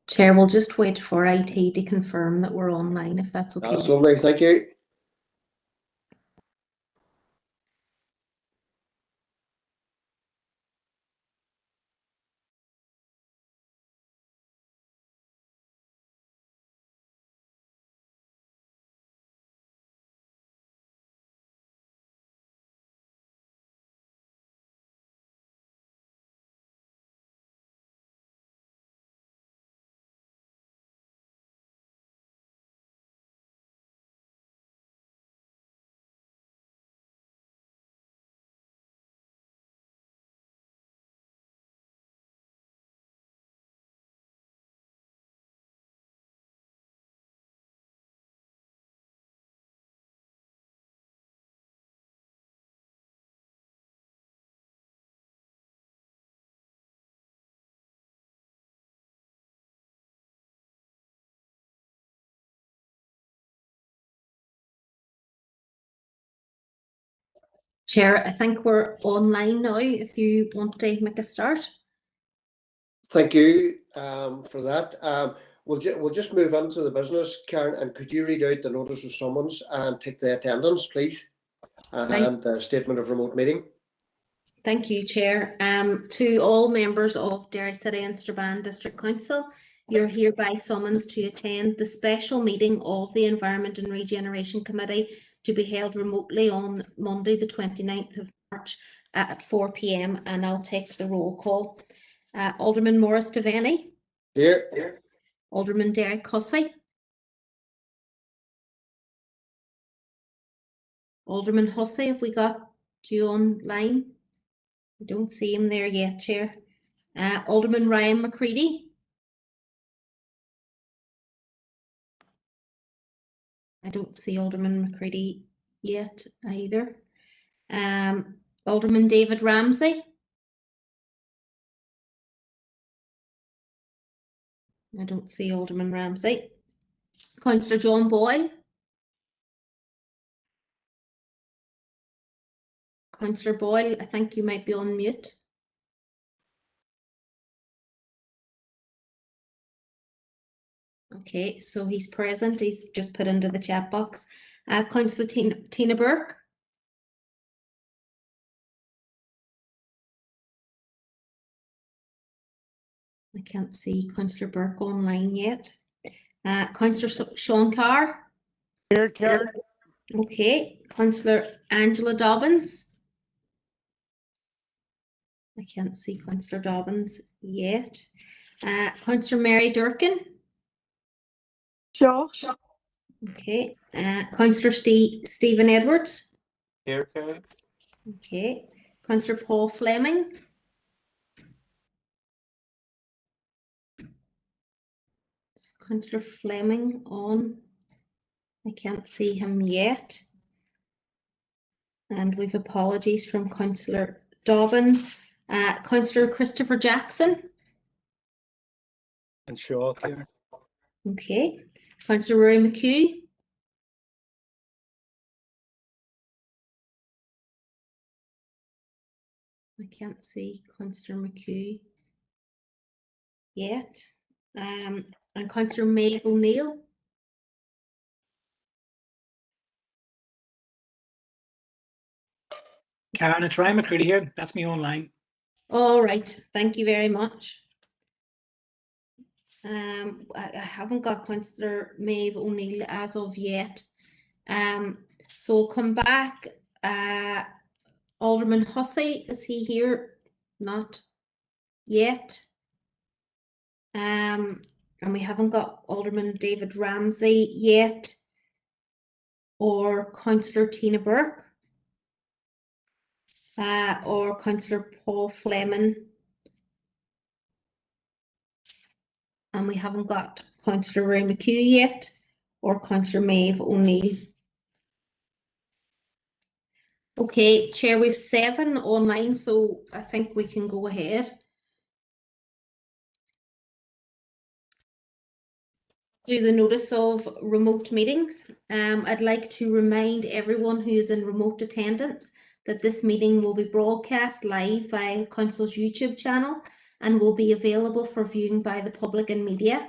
Chair, we'll just wait for IT to confirm that we're online, if that's okay. That's lovely, thank you. Chair, I think we're online now, if you want to make a start. Thank you for that. We'll just move on to the business, Karen, and could you read out the notice of summons and take the attendance, please, and the statement of remote meeting. Thank you, Chair. To all members of Derry City and Strabane District Council, you're hereby summoned to attend the special meeting of the Environment and Regeneration Committee to be held remotely on Monday, the 29th of March at 4 p.m. and I'll take the roll call. Alderman Morris Devaney. Here. Alderman Derek Hussey. Alderman Hussey, have we got you online? I don't see him there yet, Chair. Alderman Ryan McCready. I don't see Alderman McCready yet either. Alderman David Ramsey. I don't see Alderman Ramsey. Councillor John Boyle. Councillor Boyle, I think you might be on mute. Okay, so he's present. He's just put into the chat box. Councillor Tina Burke. I can't see Councillor Burke online yet. Councillor Sean Carr. Here, Karen. Okay, Councillor Angela Dobbins. I can't see Councillor Dobbins yet. Councillor Mary Durkin. Sure. Okay. Councillor Stephen Edwards. Here, Karen. Okay. Councillor Paul Fleming. Is Councillor Fleming on? I can't see him yet. And we've apologies from Councillor Dobbins. Councillor Christopher Jackson. And Shaw, Karen. Okay. Councillor Rory McHugh. I can't see Councillor McHugh yet. And Councillor Maeve O'Neill. Karen, it's Ryan McCready here. That's me online. All right, thank you very much. I haven't got Councillor Maeve O'Neill as of yet. So we'll come back. Alderman Hussey, is he here? Not yet. And we haven't got Alderman David Ramsey yet, or Councillor Tina Burke, or Councillor Paul Fleming. And we haven't got Councillor Ray McHugh yet, or Councillor Maeve O'Neill. Okay, Chair, we've 7 online, so I think we can go ahead. Do the notice of remote meetings. I'd like to remind everyone who is in remote attendance that this meeting will be broadcast live via Council's YouTube channel and will be available for viewing by the public and media.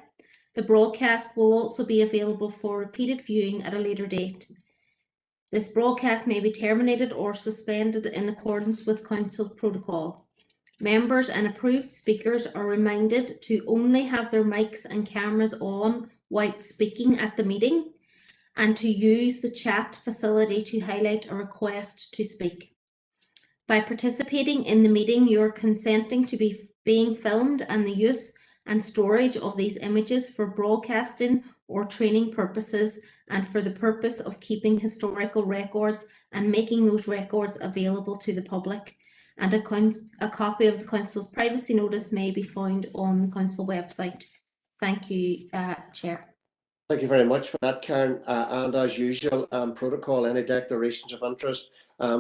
The broadcast will also be available for repeated viewing at a later date. This broadcast may be terminated or suspended in accordance with Council protocol. Members and approved speakers are reminded to only have their mics and cameras on while speaking at the meeting, and to use the chat facility to highlight a request to speak. By participating in the meeting, you are consenting to being filmed, and the use and storage of these images for broadcasting or training purposes, and for the purpose of keeping historical records and making those records available to the public. And a copy of the Council's privacy notice may be found on the Council website. Thank you, Chair. Thank you very much for that, Karen. And as usual, protocol, any declarations of interest,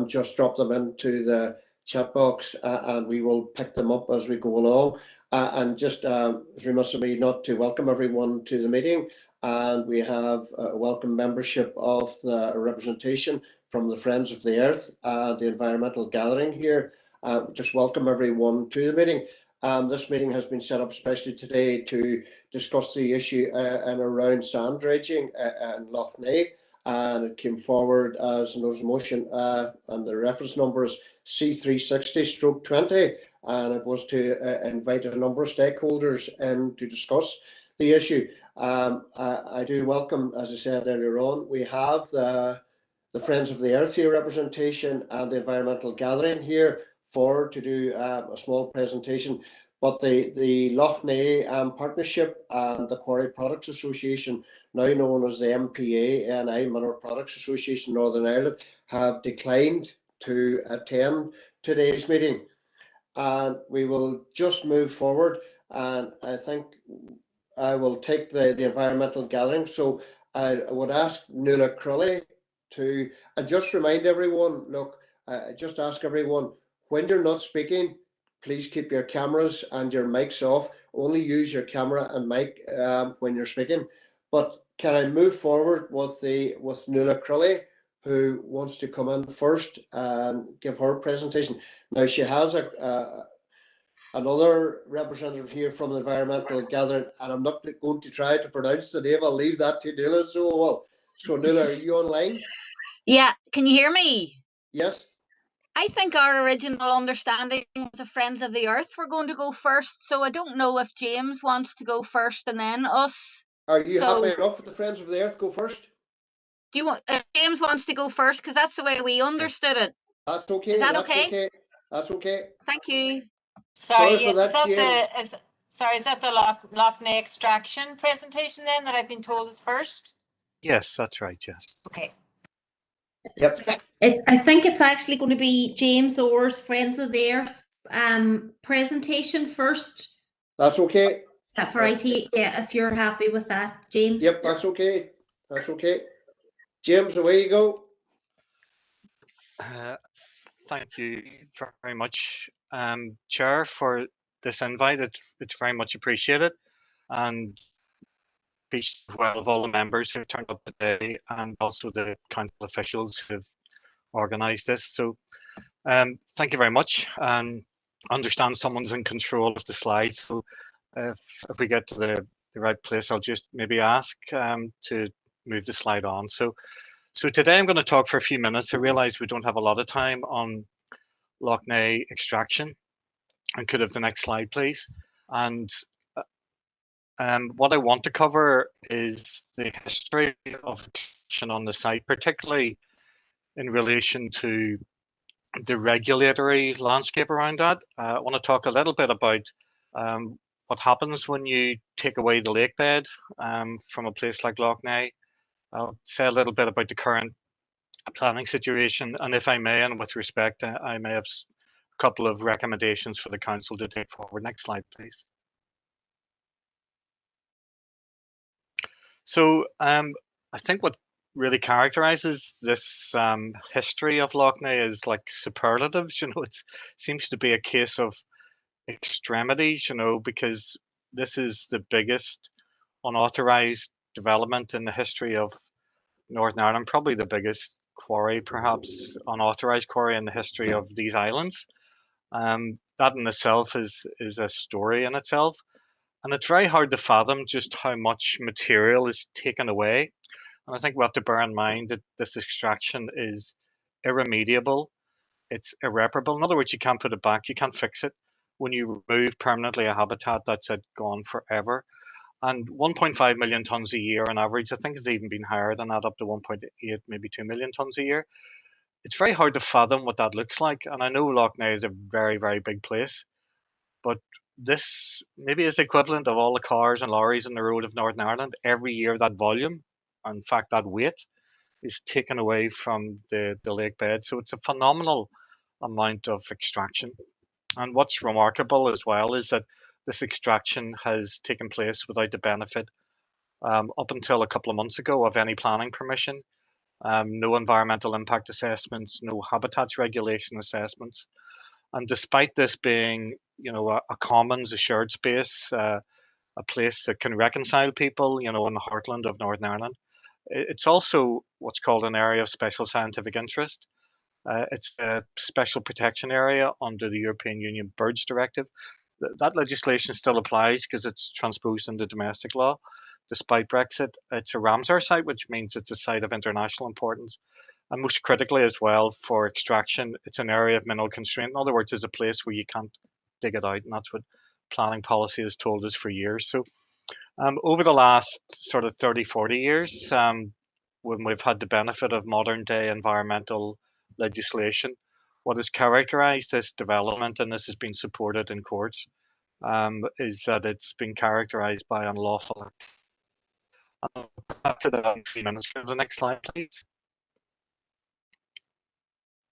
just drop them into the chat box and we will pick them up as we go along. And just it's remiss of me not to welcome everyone to the meeting. And we have a welcome membership of the representation from the Friends of the Earth, the environmental gathering here. Just welcome everyone to the meeting. This meeting has been set up especially today to discuss the issue and around sand dredging in Lough Neagh, and it came forward as a notice of motion, and the reference number is C360/20, and it was to invite a number of stakeholders in to discuss the issue. I do welcome, as I said earlier on, we have the Friends of the Earth here representation and the environmental gathering here to do a small presentation. But the Lough Neagh partnership and the Quarry Products Association, now known as the MPA, Mineral Products Association Northern Ireland, have declined to attend today's meeting. And we will just move forward, and I think I will take the environmental gathering. So I would ask Nuala Crowley to, and just remind everyone, look, just ask everyone, when you're not speaking, please keep your cameras and your mics off. Only use your camera and mic when you're speaking. But can I move forward with Nuala Crowley, who wants to come in first and give her presentation? Now she has another representative here from the environmental gathering, and I'm not going to try to pronounce the name. I'll leave that to Nuala. So Nuala, are you online? Yeah, can you hear me? Yes. I think our original understanding was the Friends of the Earth were going to go first, so I don't know if James wants to go first and then us. Are you happy enough with the Friends of the Earth go first? Do you want James wants to go first, because that's the way we understood it. That's okay. Is that okay? That's okay. Thank you. Sorry for yes, that, is that the Lough Neagh extraction presentation then that I've been told is first? Yes, that's right, yes. Okay. Yep. I think it's actually going to be James Orr's Friends of the Earth presentation first. That's okay. Is that for IT? Yeah, if you're happy with that, James. Yep, that's okay. That's okay. James, away you go. Thank you very much, Chair, for this invite. It's very much appreciated, and speech as well of all the members who turned up today, and also the council officials who have organised this. So thank you very much, and understand someone's in control of the slides. So if we get to the right place, I'll just maybe ask to move the slide on. So today I'm going to talk for a few minutes. I realise we don't have a lot of time on Lough Neagh extraction, and could have the next slide, please. And what I want to cover is the history of extraction on the site, particularly in relation to the regulatory landscape around that. I want to talk a little bit about what happens when you take away the lake bed from a place like Lough Neagh. I'll say a little bit about the current planning situation, and if I may, and with respect, I may have a couple of recommendations for the council to take forward. Next slide, please. So I think what really characterizes this history of Lough Neagh is like superlatives. You know, it seems to be a case of extremities, you know, because this is the biggest unauthorized development in the history of Northern Ireland, probably the biggest quarry, perhaps unauthorized quarry in the history of these islands. That in itself is a story in itself. And it's very hard to fathom just how much material is taken away. And I think we have to bear in mind that this extraction is irremediable, it's irreparable. In other words, you can't put it back, you can't fix it. When you remove permanently a habitat, that's it, gone forever. And 1.5 million tonnes a year on average, I think it's even been higher than that, up to 1.8, maybe 2 million tonnes a year. It's very hard to fathom what that looks like. And I know Lough Neagh is a very, very big place, but this maybe is the equivalent of all the cars and lorries on the road of Northern Ireland. Every year that volume, in fact that weight, is taken away from the lake bed. So it's a phenomenal amount of extraction. And what's remarkable as well is that this extraction has taken place without the benefit, up until a couple of months ago, of any planning permission, no environmental impact assessments, no habitats regulation assessments. And despite this being, a commons, a shared space, a place that can reconcile people, in the heartland of Northern Ireland, it's also what's called an area of special scientific interest. It's a special protection area under the European Union Birds Directive. That legislation still applies because it's transposed into domestic law. Despite Brexit, it's a Ramsar site, which means it's a site of international importance. And most critically as well, for extraction, it's an area of mineral constraint. In other words, it's a place where you can't dig it out. And that's what planning policy has told us for years. So over the last sort of 30, 40 years, when we've had the benefit of modern day environmental legislation, what has characterized this development, and this has been supported in courts, is that it's been characterized by unlawful. I'll come back to that in a few minutes. Go to the next slide, please.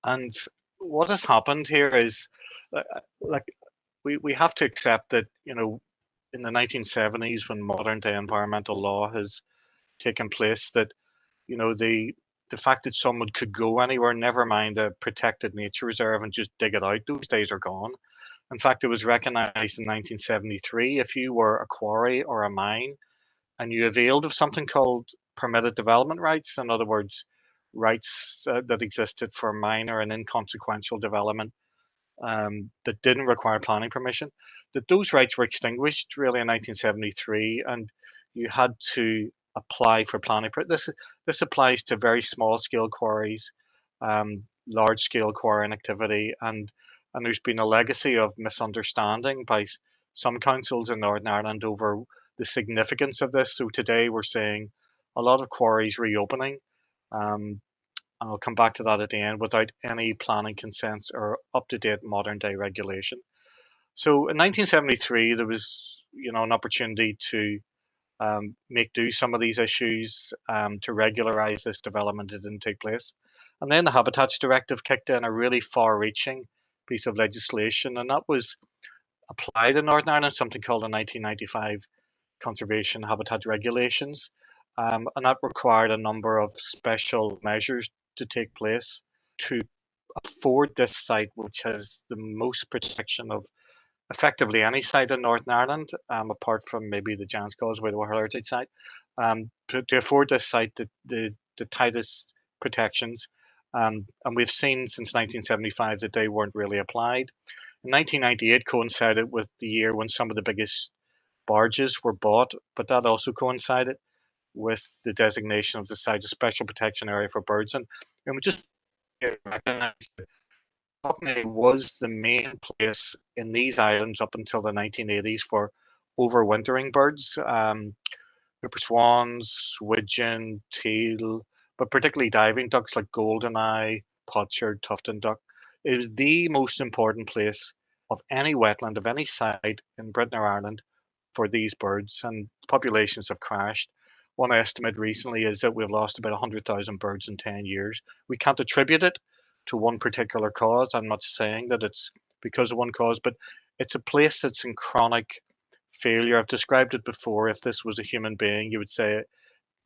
And what has happened here is, like, we have to accept that, in the 1970s, when modern day environmental law has taken place, that, the fact that someone could go anywhere, never mind a protected nature reserve, and just dig it out, those days are gone. In fact, it was recognized in 1973, if you were a quarry or a mine and you availed of something called permitted development rights, in other words, rights that existed for minor and inconsequential development, that didn't require planning permission, that those rights were extinguished really in 1973, and you had to apply for planning. This applies to very small scale quarries, large scale quarrying activity, and there's been a legacy of misunderstanding by some councils in Northern Ireland over the significance of this. So today we're seeing a lot of quarries reopening, and I'll come back to that at the end, without any planning consents or up-to-date modern day regulation. So in 1973, there was, an opportunity to make do some of these issues, to regularize this development that didn't take place. And then the Habitats Directive kicked in, a really far-reaching piece of legislation, and that was applied in Northern Ireland, something called the 1995 Conservation Habitat Regulations. And that required a number of special measures to take place to afford this site, which has the most protection of effectively any site in Northern Ireland, apart from maybe the Giant's Causeway, the World Heritage Site, to afford this site the tightest protections. And we've seen since 1975 that they weren't really applied. In 1998 coincided with the year when some of the biggest barges were bought, but that also coincided with the designation of the site a special protection area for birds. And we just recognize that Lough Neagh was the main place in these islands up until the 1980s for overwintering birds, Hooper swans, widgeon, teal, but particularly diving ducks like goldeneye, potsherd, tufted duck. It was the most important place of any wetland, of any site in Britain or Ireland for these birds, and populations have crashed. One estimate recently is that we've lost about 100,000 birds in 10 years. We can't attribute it to one particular cause. I'm not saying that it's because of one cause, but it's a place that's in chronic failure. I've described it before. If this was a human being, you would say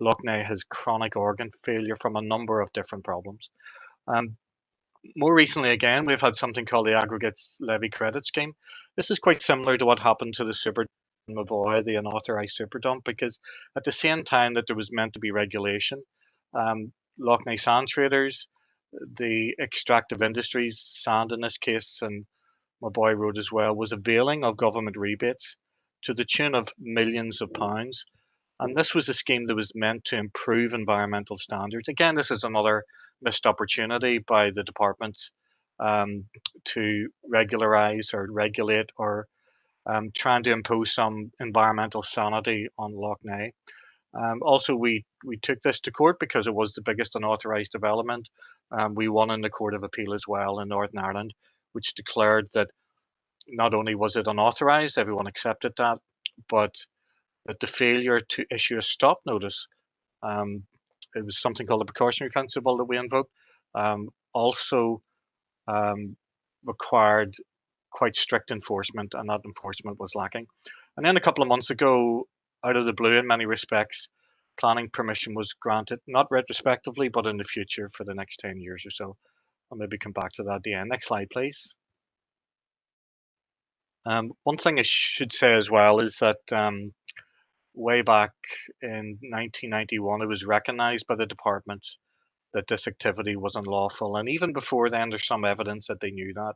Lough Neagh has chronic organ failure from a number of different problems. More recently, again, we've had something called the Aggregates Levy Credit Scheme. This is quite similar to what happened to the super Maboy, the unauthorised super dump, because at the same time that there was meant to be regulation, Lough Neagh sand traders, the extractive industries, sand in this case, and Maboy Road as well, was availing of government rebates to the tune of millions of pounds. And this was a scheme that was meant to improve environmental standards. Again, this is another missed opportunity by the departments to regularise or regulate or trying to impose some environmental sanity on Lough Neagh. Also, we took this to court because it was the biggest unauthorised development. We won in the Court of Appeal as well in Northern Ireland, which declared that not only was it unauthorised, everyone accepted that, but that the failure to issue a stop notice, it was something called the precautionary principle that we invoked, also required quite strict enforcement, and that enforcement was lacking. And then a couple of months ago, out of the blue in many respects, planning permission was granted, not retrospectively, but in the future for the next 10 years or so. I'll maybe come back to that at the end. Next slide, please. One thing I should say as well is that way back in 1991, it was recognised by the departments that this activity was unlawful. And even before then, there's some evidence that they knew that.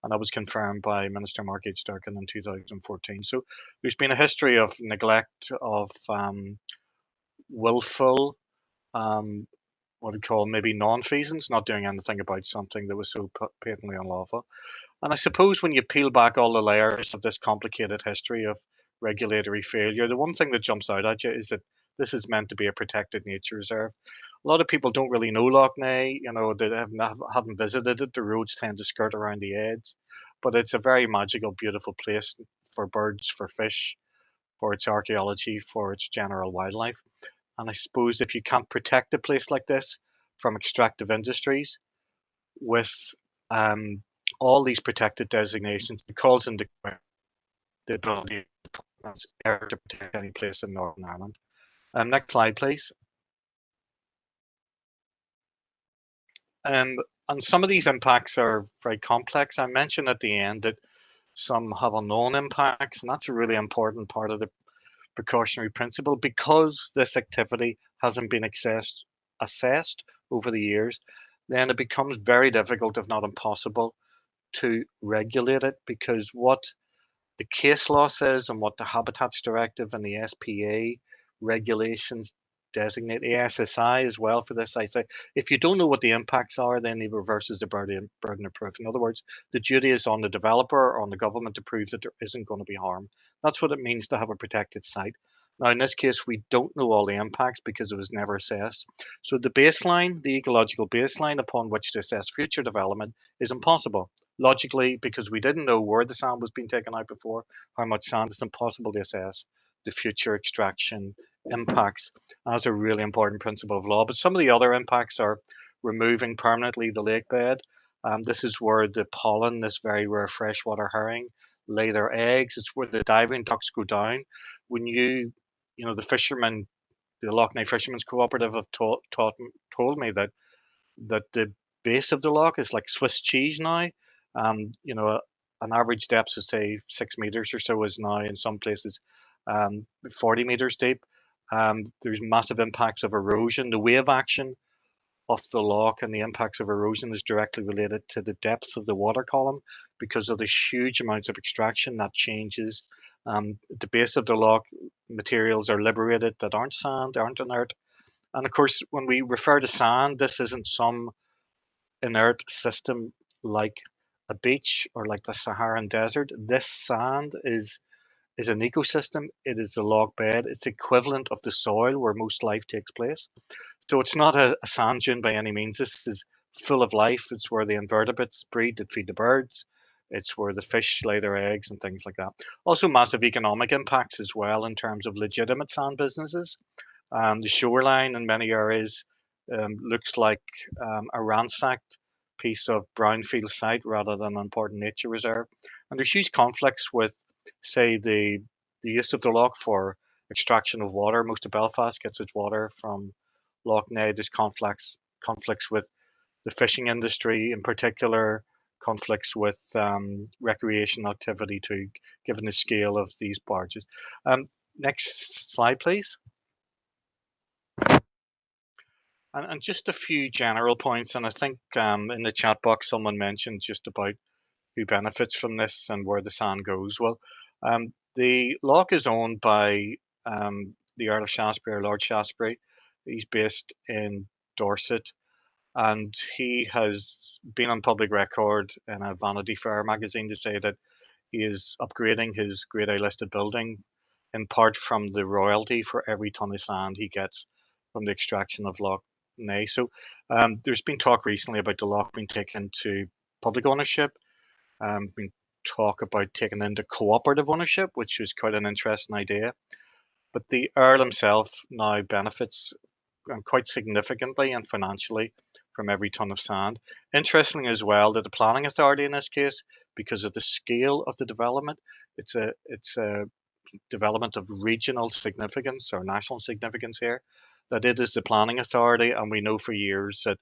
And that was confirmed by Minister Mark H. Durkin in 2014. So there's been a history of neglect, of willful, what we call maybe non-feasance, not doing anything about something that was so patently unlawful. And I suppose when you peel back all the layers of this complicated history of regulatory failure, the one thing that jumps out at you is that this is meant to be a protected nature reserve. A lot of people don't really know Lough Neagh, you know, they haven't visited it. The roads tend to skirt around the edge, but it's a very magical, beautiful place for birds, for fish, for its archaeology, for its general wildlife. And I suppose if you can't protect a place like this from extractive industries with all these protected designations, it calls into question the ability of to protect any place in Northern Ireland. Next slide, please. And some of these impacts are very complex. I mentioned at the end that some have unknown impacts, and that's a really important part of the precautionary principle. Because this activity hasn't been assessed over the years, then it becomes very difficult, if not impossible, to regulate it, because what the case law says and what the Habitats Directive and the SPA regulations designate, ASSI as well for this, I say, if you don't know what the impacts are, then it reverses the burden of proof. In other words, the duty is on the developer or on the government to prove that there isn't going to be harm. That's what it means to have a protected site. Now, in this case, we don't know all the impacts because it was never assessed. So the baseline, the ecological baseline upon which to assess future development is impossible. Logically, because we didn't know where the sand was being taken out before, how much sand, it's impossible to assess the future extraction impacts. That's a really important principle of law. But some of the other impacts are removing permanently the lake bed. This is where the pollen, this very rare freshwater herring, lay their eggs. It's where the diving ducks go down. When you know, the fishermen, the Lough Neagh Fishermen's Cooperative have told me that the base of the loch is like Swiss cheese now. You know, an average depth of say 6 meters or so is now in some places 40 meters deep. There's massive impacts of erosion. The wave action of the loch and the impacts of erosion is directly related to the depth of the water column because of the huge amounts of extraction that changes. At the base of the loch, materials are liberated that aren't sand, aren't inert. And of course, when we refer to sand, this isn't some inert system like a beach or like the Saharan desert. This sand is an ecosystem. It is a loch bed. It's equivalent of the soil where most life takes place. So it's not a sand dune by any means. This is full of life. It's where the invertebrates breed that feed the birds. It's where the fish lay their eggs and things like that. Also massive economic impacts as well in terms of legitimate sand businesses. The shoreline in many areas looks like a ransacked piece of brownfield site rather than an important nature reserve. And there's huge conflicts with, say, the use of the loch for extraction of water. Most of Belfast gets its water from Lough Neagh. There's conflicts with the fishing industry in particular, conflicts with recreation activity too, given the scale of these barges. Next slide, please. And just a few general points, and I think in the chat box someone mentioned just about who benefits from this and where the sand goes. Well, The loch is owned by the Earl of Shaftesbury, or Lord Shaftesbury. He's based in Dorset, and he has been on public record in a Vanity Fair magazine to say that he is upgrading his Grade A listed building in part from the royalty for every ton of sand he gets from the extraction of Loch Ness. So there's been talk recently about the loch being taken to public ownership, been talk about taking into cooperative ownership, which is quite an interesting idea. But the Earl himself now benefits quite significantly and financially from every ton of sand. Interestingly as well that the planning authority in this case, because of the scale of the development, it's a development of regional significance or national significance here, that it is the planning authority, and we know for years that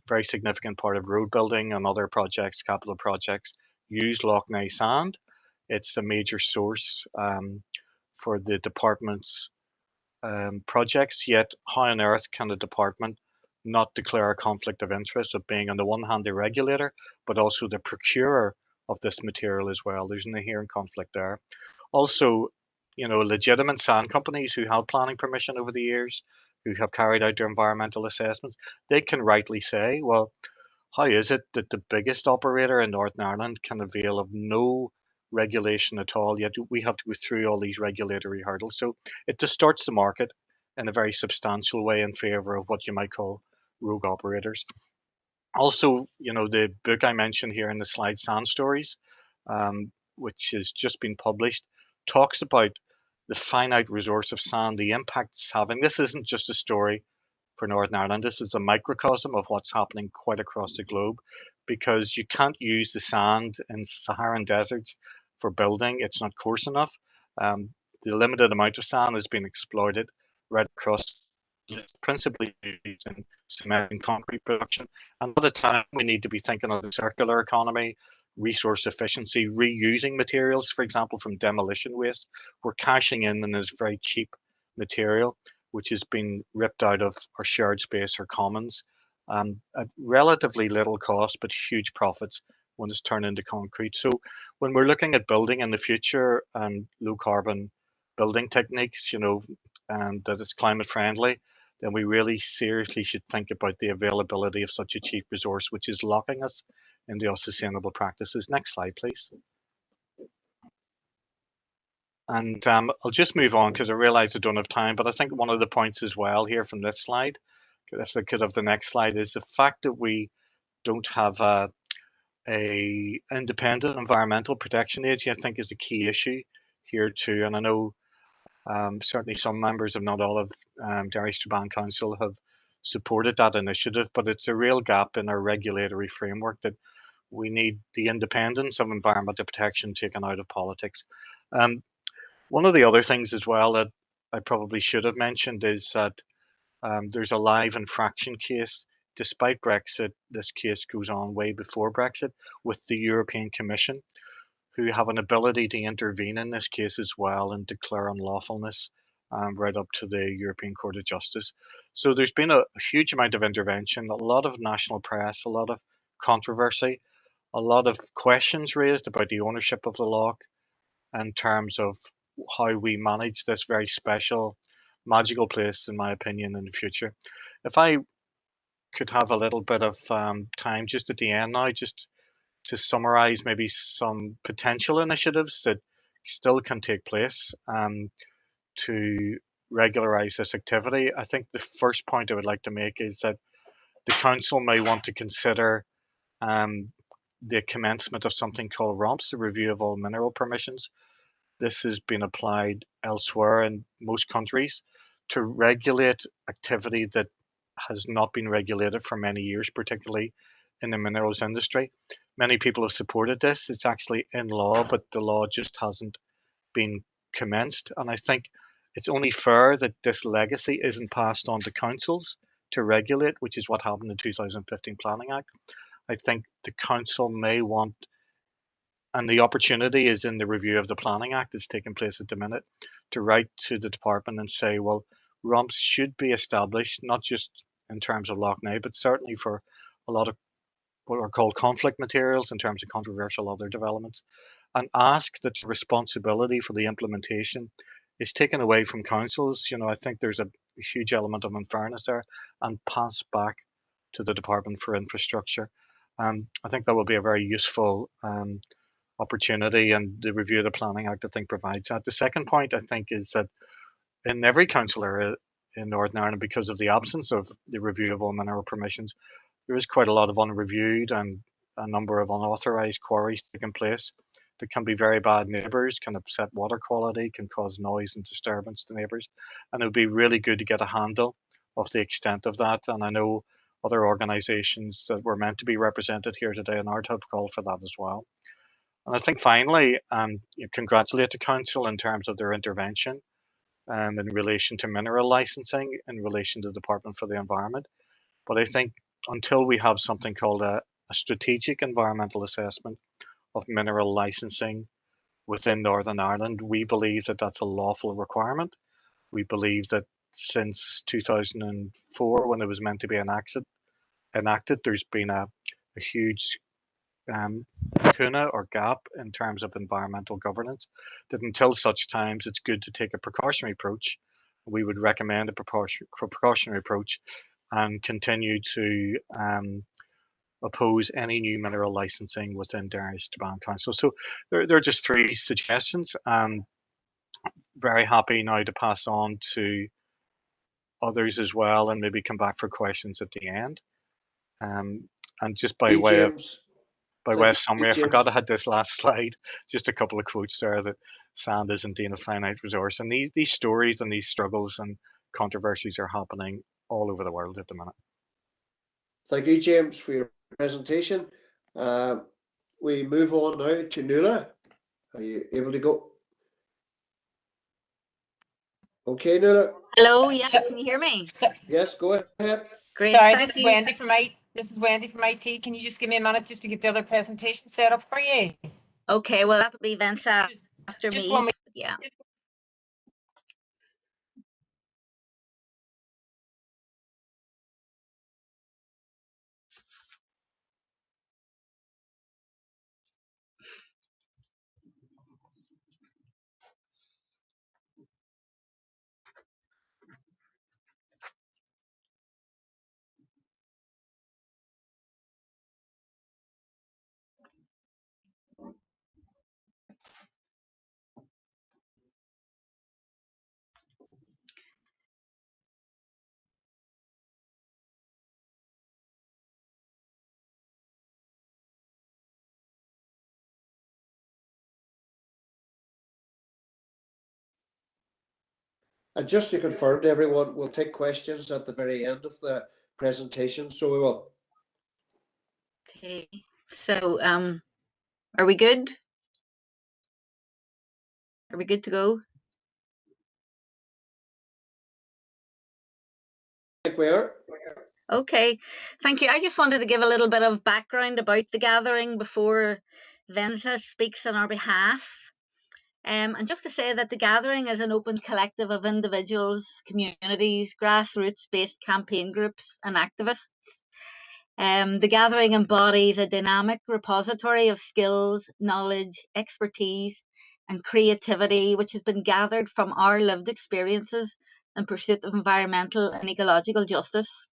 very significant part of road building and other projects, capital projects, use Loch Ness sand. It's a major source for the department's projects, yet how on earth can a department not declare a conflict of interest of being on the one hand the regulator, but also the procurer of this material as well? There's an inherent conflict there. Also, legitimate sand companies who have planning permission over the years, who have carried out their environmental assessments, they can rightly say, well, how is it that the biggest operator in Northern Ireland can avail of no regulation at all, yet we have to go through all these regulatory hurdles? So it distorts the market in a very substantial way in favour of what you might call rogue operators. Also, the book I mentioned here in the slide, Sand Stories, which has just been published, talks about the finite resource of sand, the impact it's having. This isn't just a story for Northern Ireland. This is a microcosm of what's happening quite across the globe, because you can't use the sand in Saharan deserts for building. It's not coarse enough. The limited amount of sand has been exploited right across, principally used in cement and concrete production. And by the time we need to be thinking of the circular economy, resource efficiency, reusing materials, for example, from demolition waste, we're cashing in this very cheap material, which has been ripped out of our shared space or commons at relatively little cost, but huge profits when it's turned into concrete. So when we're looking at building in the future and low carbon building techniques, and that it's climate friendly, then we really seriously should think about the availability of such a cheap resource, which is locking us into unsustainable practices. Next slide, please. And I'll just move on because I realize I don't have time, but I think one of the points as well here from this slide, if I could have the next slide, is the fact that we don't have a independent environmental protection agency, I think, is a key issue here too. And I know certainly some members, if not all, of Derry Strabane Council have supported that initiative, but it's a real gap in our regulatory framework that we need the independence of environmental protection taken out of politics. One of the other things as well that I probably should have mentioned is that there's a live infraction case. Despite Brexit, this case goes on way before Brexit with the European Commission, who have an ability to intervene in this case as well and declare unlawfulness right up to the European Court of Justice. So there's been a huge amount of intervention, a lot of national press, a lot of controversy, a lot of questions raised about the ownership of the loch in terms of how we manage this very special, magical place, in my opinion, in the future. If I could have a little bit of time just at the end now, just to summarize maybe some potential initiatives that still can take place to regularize this activity. I think the first point I would like to make is that the council may want to consider the commencement of something called ROMPS, the Review of All Mineral Permissions. This has been applied elsewhere in most countries to regulate activity that has not been regulated for many years, particularly in the minerals industry. Many people have supported this. It's actually in law, but the law just hasn't been commenced. And I think it's only fair that this legacy isn't passed on to councils to regulate, which is what happened in the 2015 Planning Act. I think the council may want, and the opportunity is in the review of the Planning Act that's taking place at the minute, to write to the department and say, well, ROMPs should be established, not just in terms of Loch Ness, but certainly for a lot of what are called conflict materials in terms of controversial other developments. and ask that responsibility for the implementation is taken away from councils. I think there's a huge element of unfairness there, and pass back to the Department for Infrastructure. I think that will be a very useful opportunity, and the review of the Planning Act, I think, provides that. The second point, I think, is that in every council area in Northern Ireland, because of the absence of the review of all mineral permissions, there is quite a lot of unreviewed and a number of unauthorised quarries taking place that can be very bad neighbours, can upset water quality, can cause noise and disturbance to neighbours. And it would be really good to get a handle of the extent of that. And I know other organisations that were meant to be represented here today in ART have called for that as well. And I think finally, congratulate the council in terms of their intervention in relation to mineral licensing, in relation to the Department for the Environment. But I think until we have something called a strategic environmental assessment of mineral licensing within Northern Ireland, we believe that that's a lawful requirement. We believe that since 2004, when it was meant to be enacted, there's been a huge lacuna or gap in terms of environmental governance, that until such times it's good to take a precautionary approach. We would recommend a precautionary approach and continue to oppose any new mineral licensing within Derry Strabane Council. So there are just three suggestions. Very happy now to pass on to others as well, and maybe come back for questions at the end. And just by way of summary, I forgot I had this last slide. Just a couple of quotes there, that sand is indeed a finite resource. And these stories and these struggles and controversies are happening all over the world at the minute. Thank you, James, for your presentation. We move on now to Nuala. Are you able to go? Okay, Nuala. Hello, yeah, can you hear me? Yes, go ahead. Great, Sorry, thank this is you. Wendy from IT. Can you just give me a minute just to get the other presentation set up for you? Okay, well, that'll be Vince after just me. one minute. Yeah. And just to confirm to everyone, we'll take questions at the very end of the presentation, so we will. Okay, so are we good? Are we good to go? I think we are. Okay, thank you. I just wanted to give a little bit of background about the gathering before Venza speaks on our behalf. And just to say that the gathering is an open collective of individuals, communities, grassroots-based campaign groups and activists. The gathering embodies a dynamic repository of skills, knowledge, expertise, and creativity, which has been gathered from our lived experiences in pursuit of environmental and ecological justice.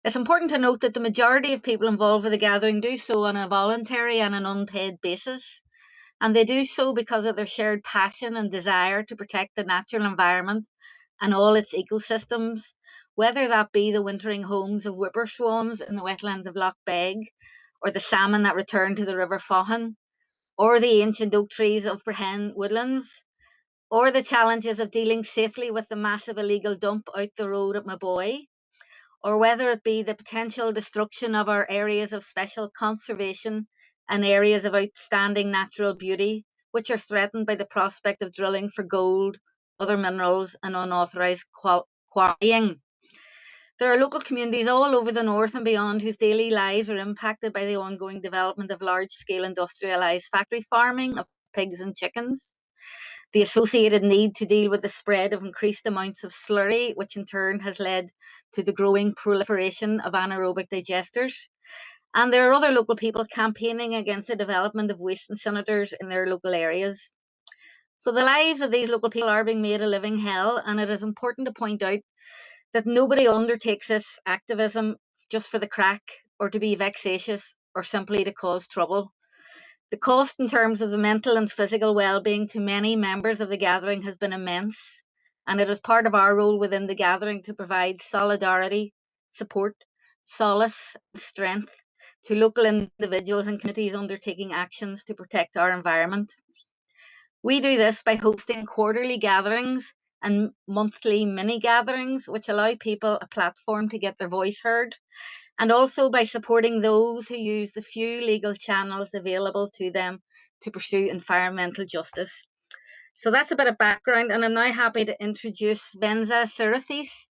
It's important to note that the majority of people involved with the gathering do so on a voluntary and an unpaid basis. And they do so because of their shared passion and desire to protect the natural environment and all its ecosystems, whether that be the wintering homes of whipper swans in the wetlands of Loch Beg, or the salmon that return to the River Faughan, or the ancient oak trees of Brehen woodlands, or the challenges of dealing safely with the massive illegal dump out the road at Maboy, or whether it be the potential destruction of our areas of special conservation and areas of outstanding natural beauty, which are threatened by the prospect of drilling for gold, other minerals, and unauthorised quarrying. There are local communities all over the north and beyond whose daily lives are impacted by the ongoing development of large-scale industrialised factory farming of pigs and chickens, the associated need to deal with the spread of increased amounts of slurry, which in turn has led to the growing proliferation of anaerobic digesters, And there are other local people campaigning against the development of waste incinerators in their local areas. So the lives of these local people are being made a living hell, and it is important to point out that nobody undertakes this activism just for the crack or to be vexatious or simply to cause trouble. The cost in terms of the mental and physical well-being to many members of the gathering has been immense, and it is part of our role within the gathering to provide solidarity, support, solace, strength to local individuals and communities undertaking actions to protect our environment. We do this by hosting quarterly gatherings and monthly mini gatherings, which allow people a platform to get their voice heard, and also by supporting those who use the few legal channels available to them to pursue environmental justice. So that's a bit of background, and I'm now happy to introduce Venza Serafis,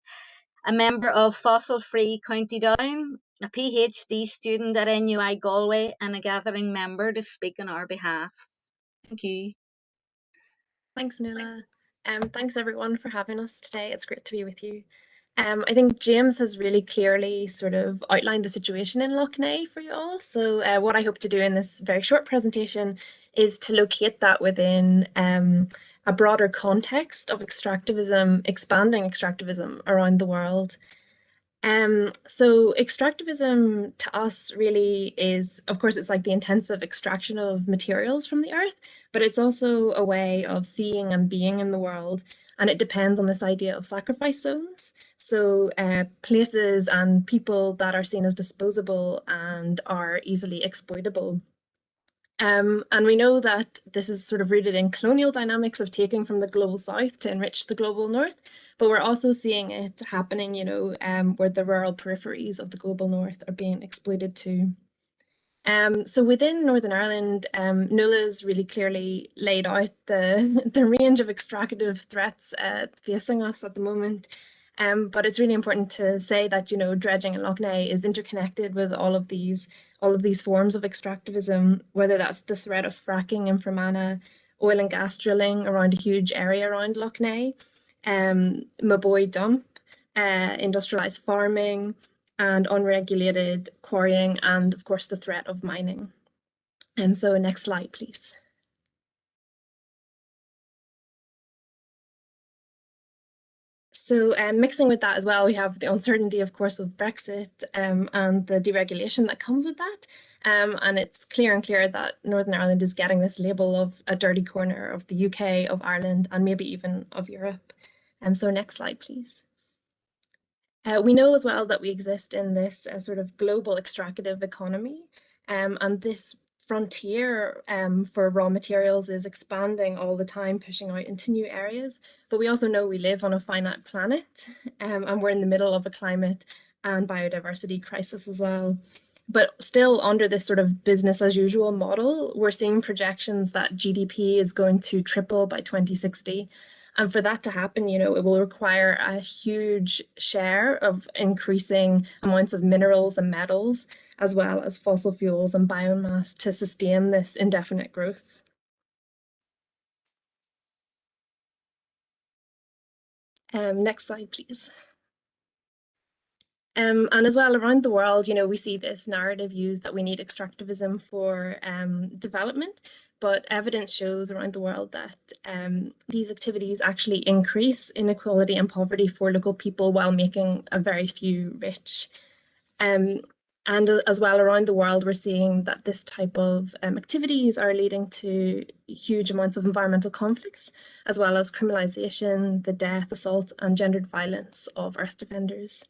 a member of Fossil Free County Down, a PhD student at NUI Galway, and a gathering member to speak on our behalf. Thank you. Thanks, Nuala. Thanks everyone for having us today. It's great to be with you. I think James has really clearly sort of outlined the situation in Lough Neagh for you all. So what I hope to do in this very short presentation is to locate that within a broader context of extractivism, expanding extractivism around the world. So extractivism to us really is, of course, it's like the intensive extraction of materials from the earth, but it's also a way of seeing and being in the world. And it depends on this idea of sacrifice zones. So places and people that are seen as disposable and are easily exploitable. And we know that this is sort of rooted in colonial dynamics of taking from the global south to enrich the global north, but we're also seeing it happening, you know, where the rural peripheries of the global north are being exploited too. So within Northern Ireland, Nuala's really clearly laid out the range of extractive threats facing us at the moment. But it's really important to say that, you know, dredging in Lough Neagh is interconnected with all of these forms of extractivism, whether that's the threat of fracking in Fermanagh, oil and gas drilling around a huge area around Lough Neagh, Maboy dump, industrialized farming, and unregulated quarrying, and of course the threat of mining. And so next slide, please. So mixing with that as well, we have the uncertainty, of course, of Brexit and the deregulation that comes with that. And it's clear that Northern Ireland is getting this label of a dirty corner of the UK, of Ireland, and maybe even of Europe. And so next slide, please. We know as well that we exist in this sort of global extractive economy, and this frontier for raw materials is expanding all the time, pushing out into new areas. But we also know we live on a finite planet, and we're in the middle of a climate and biodiversity crisis as well. But still, under this sort of business as usual model, we're seeing projections that GDP is going to triple by 2060. And for that to happen, you know, it will require a huge share of increasing amounts of minerals and metals, as well as fossil fuels and biomass to sustain this indefinite growth. Next slide, please. And as well, around the world, you know, we see this narrative used that we need extractivism for development, but evidence shows around the world that these activities actually increase inequality and poverty for local people while making a very few rich. And as well, around the world, we're seeing that this type of activities are leading to huge amounts of environmental conflicts, as well as criminalization, the death, assault, and gendered violence of earth defenders.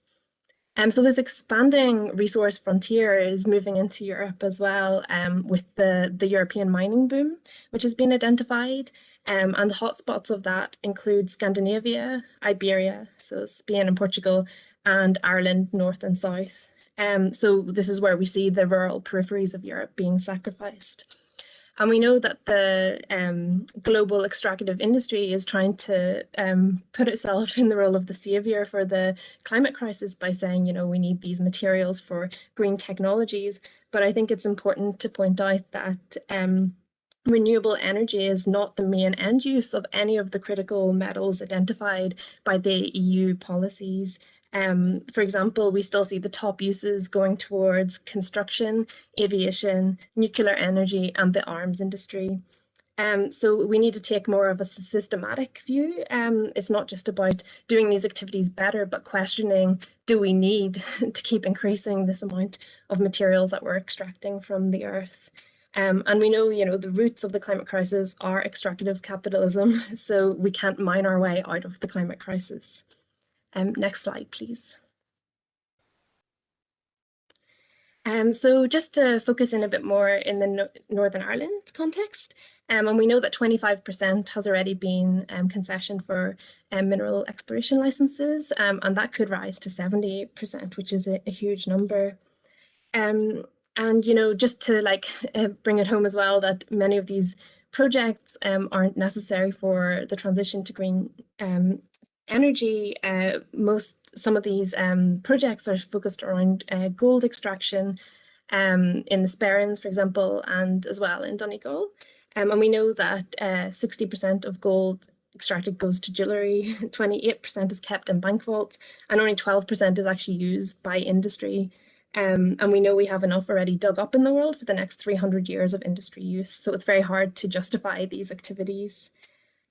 So this expanding resource frontier is moving into Europe as well, with the European mining boom, which has been identified. And the hotspots of that include Scandinavia, Iberia, so Spain and Portugal, and Ireland, north and south. So this is where we see the rural peripheries of Europe being sacrificed. And we know that the global extractive industry is trying to put itself in the role of the savior for the climate crisis by saying, you know, we need these materials for green technologies. But I think it's important to point out that renewable energy is not the main end use of any of the critical metals identified by the EU policies. For example, we still see the top uses going towards construction, aviation, nuclear energy, and the arms industry. So we need to take more of a systematic view. It's not just about doing these activities better, but questioning, do we need to keep increasing this amount of materials that we're extracting from the earth? And we know, the roots of the climate crisis are extractive capitalism, so we can't mine our way out of the climate crisis. Next slide, please. So just to focus in a bit more in the Northern Ireland context, and we know that 25% has already been concessioned for mineral exploration licenses, and that could rise to 70%, which is a huge number. And just to bring it home as well, that many of these projects aren't necessary for the transition to green energy. Some of these projects are focused around gold extraction in the Sperrins, for example, and as well in Donegal. And we know that 60% of gold extracted goes to jewellery, 28% is kept in bank vaults, and only 12% is actually used by industry. And we know we have enough already dug up in the world for the next 300 years of industry use, so it's very hard to justify these activities.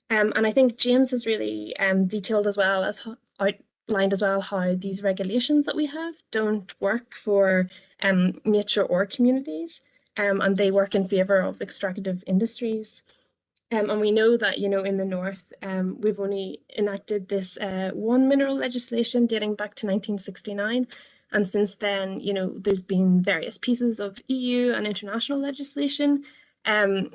And I think James has really detailed as well as outlined as well how these regulations that we have don't work for nature or communities, and they work in favour of extractive industries. And we know that, in the north, we've only enacted this one mineral legislation dating back to 1969. And since then, there's been various pieces of EU and international legislation,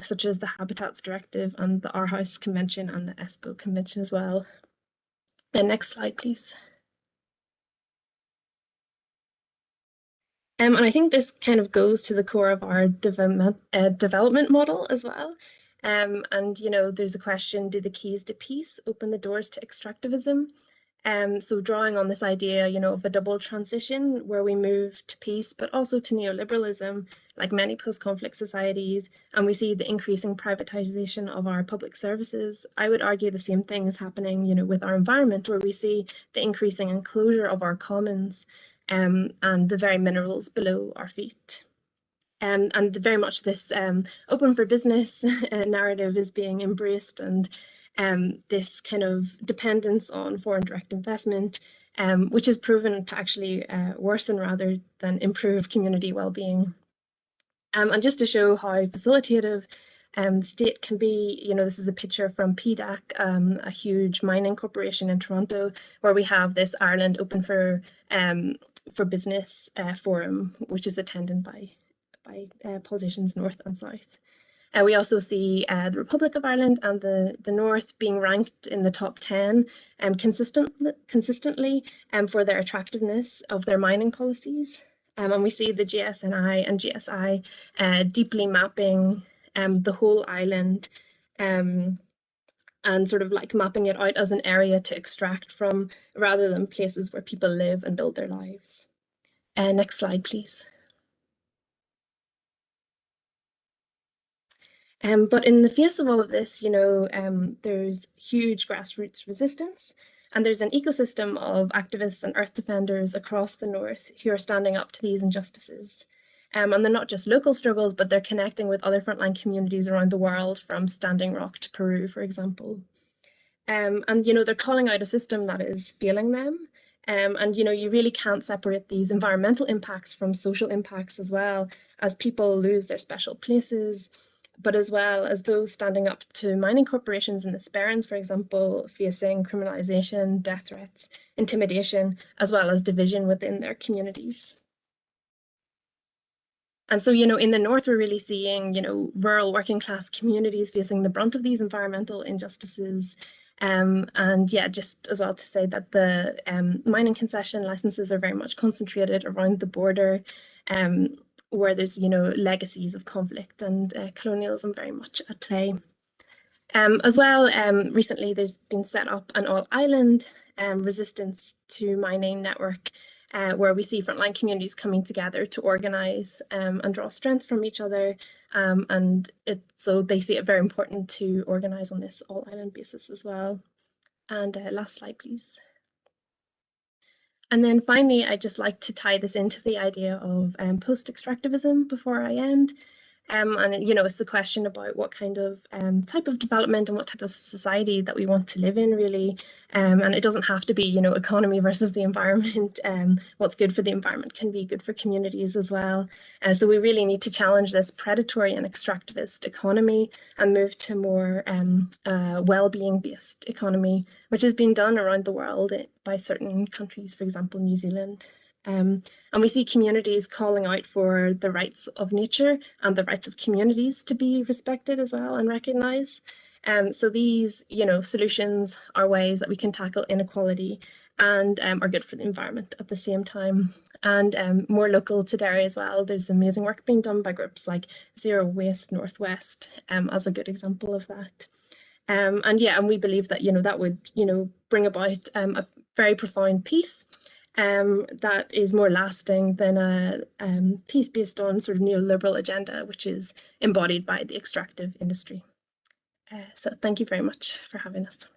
such as the Habitats Directive and the Aarhus Convention and the Espoo Convention as well. The next slide, please. And I think this kind of goes to the core of our development model as well. And, there's a question, do the keys to peace open the doors to extractivism? So drawing on this idea, of a double transition where we move to peace, but also to neoliberalism, like many post-conflict societies, and we see the increasing privatization of our public services. I would argue the same thing is happening, with our environment, where we see the increasing enclosure of our commons and the very minerals below our feet. And very much this open for business narrative is being embraced, and this kind of dependence on foreign direct investment, which is proven to actually worsen rather than improve community well-being. And just to show how facilitative the state can be, this is a picture from PDAC, a huge mining corporation in Toronto, where we have this Ireland Open for Business forum, which is attended by politicians north and south. We also see the Republic of Ireland and the North being ranked in the top 10 consistently for their attractiveness of their mining policies. And we see the GSNI and GSI deeply mapping the whole island and sort of mapping it out as an area to extract from rather than places where people live and build their lives. Next slide, please. But in the face of all of this, there's huge grassroots resistance, and there's an ecosystem of activists and earth defenders across the north who are standing up to these injustices. And they're not just local struggles, but they're connecting with other frontline communities around the world, from Standing Rock to Peru, for example. And they're calling out a system that is failing them. And you really can't separate these environmental impacts from social impacts as well, as people lose their special places, but as well as those standing up to mining corporations in the Sperrins, for example, facing criminalisation, death threats, intimidation, as well as division within their communities. And so, in the north, we're really seeing, rural working class communities facing the brunt of these environmental injustices. And yeah, just as well to say that the mining concession licenses are very much concentrated around the border, where there's, legacies of conflict and colonialism very much at play. As well, recently there's been set up an all-island resistance to mining network, where we see frontline communities coming together to organise and draw strength from each other. So they see it very important to organise on this all-island basis as well. And last slide, please. And then finally, I'd just like to tie this into the idea of post-extractivism before I end. And it's the question about what kind of type of development and what type of society that we want to live in, really. And it doesn't have to be, economy versus the environment. What's good for the environment can be good for communities as well. So we really need to challenge this predatory and extractivist economy and move to more well-being based economy, which is being done around the world by certain countries, for example, New Zealand. And we see communities calling out for the rights of nature and the rights of communities to be respected as well and recognised. So these, solutions are ways that we can tackle inequality and are good for the environment at the same time. And more local to Derry as well, there's amazing work being done by groups like Zero Waste Northwest as a good example of that. And we believe that, that would, bring about a very profound peace that is more lasting than a peace based on sort of neoliberal agenda, which is embodied by the extractive industry. So thank you very much for having us.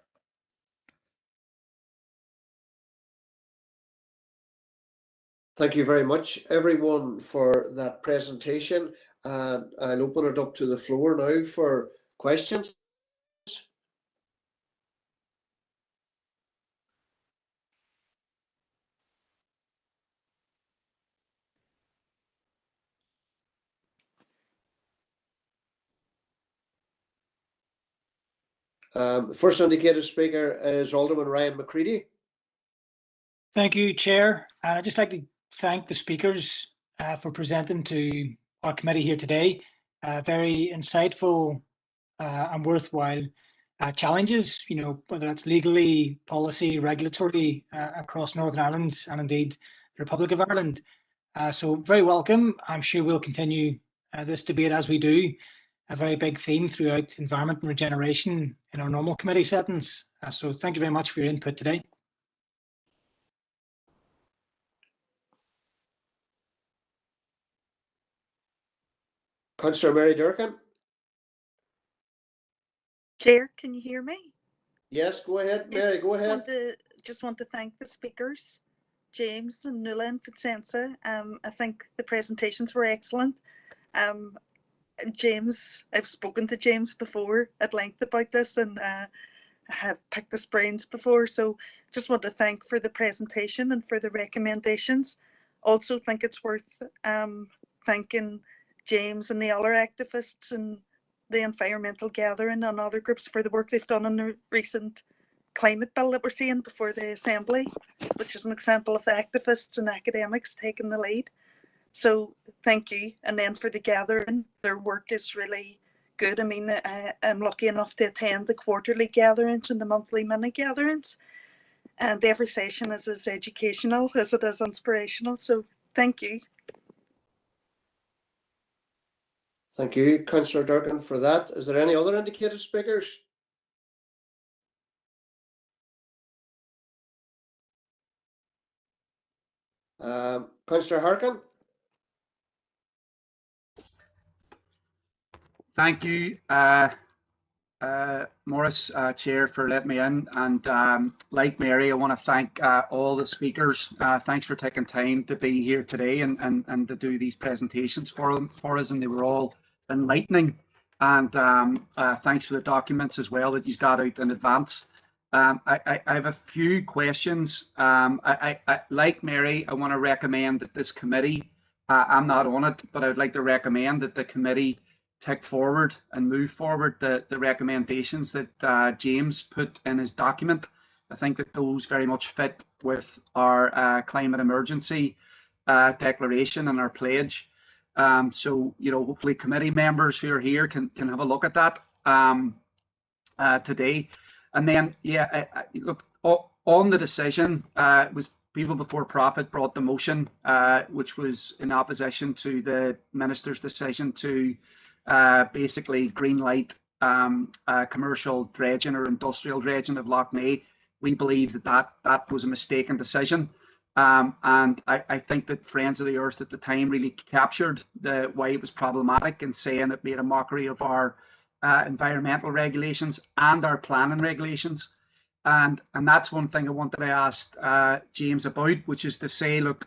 Thank you very much, everyone, for that presentation. I'll open it up to the floor now for questions. The first indicated speaker is Alderman Ryan McCready. Thank you, Chair. I'd just like to thank the speakers for presenting to our committee here today. Very insightful and worthwhile challenges, whether that's legally, policy, regulatory across Northern Ireland and indeed the Republic of Ireland. So very welcome. I'm sure we'll continue this debate as we do. A very big theme throughout environment and regeneration in our normal committee settings. So thank you very much for your input today. Councillor Mary Durkin. Chair, can you hear me? Yes, go ahead, Mary, go ahead. Just want to thank the speakers, James and Nuala and Vincenza. I think the presentations were excellent. James, I've spoken to James before at length about this, and I have picked his brains before, so just want to thank for the presentation and for the recommendations. Also think it's worth thanking James and the other activists and the environmental gathering and other groups for the work they've done on the recent climate bill that we're seeing before the Assembly, which is an example of the activists and academics taking the lead. So thank you. And then for the gathering, their work is really good. I mean, I'm lucky enough to attend the quarterly gatherings and the monthly mini gatherings, and every session is as educational as it is inspirational. So thank you. Thank you, Councillor Durkin, for that. Is there any other indicated speakers? Councillor Harkin. Thank you, Maurice, Chair, for letting me in. And like Mary, I want to thank all the speakers. Thanks for taking time to be here today and to do these presentations for us, and they were all enlightening. And thanks for the documents as well that you got out in advance. I have a few questions. Like Mary, I want to recommend that this committee, I'm not on it, but I would like to recommend that the committee take forward and move forward the recommendations that James put in his document. I think that those very much fit with our climate emergency declaration and our pledge. So, hopefully committee members who are here can have a look at that today. And then, look, on the decision, it was People Before Profit brought the motion, which was in opposition to the minister's decision to basically green light commercial dredging or industrial dredging of Lough Neagh. We believe that was a mistaken decision. And I think that Friends of the Earth at the time really captured why it was problematic in saying it made a mockery of our environmental regulations and our planning regulations. And that's one thing I wanted to ask James about, which is to say, look,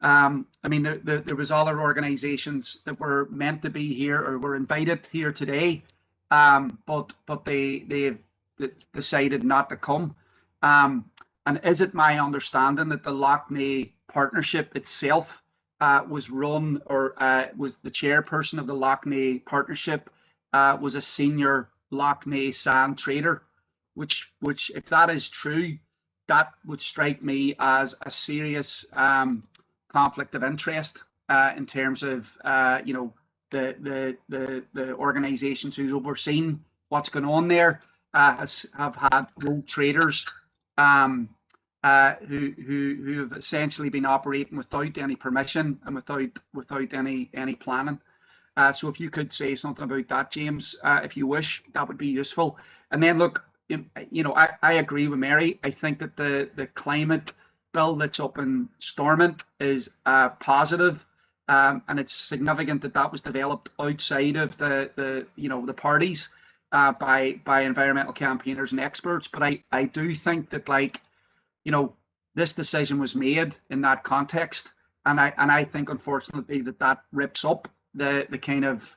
I mean, there was other organisations that were meant to be here or were invited here today, but they decided not to come. And is it my understanding that the Loughney partnership itself was run, or was the chairperson of the Loughney partnership was a senior Loughney sand trader? Which, if that is true, that would strike me as a serious conflict of interest in terms of you know, the organisations who's overseen what's going on there have had rogue traders who have essentially been operating without any permission and without any planning. So if you could say something about that, James, if you wish, that would be useful. And then look, you know, I agree with Mary. I think that the climate bill that's up in Stormont is positive, and it's significant that that was developed outside of the you know, the parties by environmental campaigners and experts. But I do think that, like, you know, this decision was made in that context, and I think unfortunately that rips up the kind of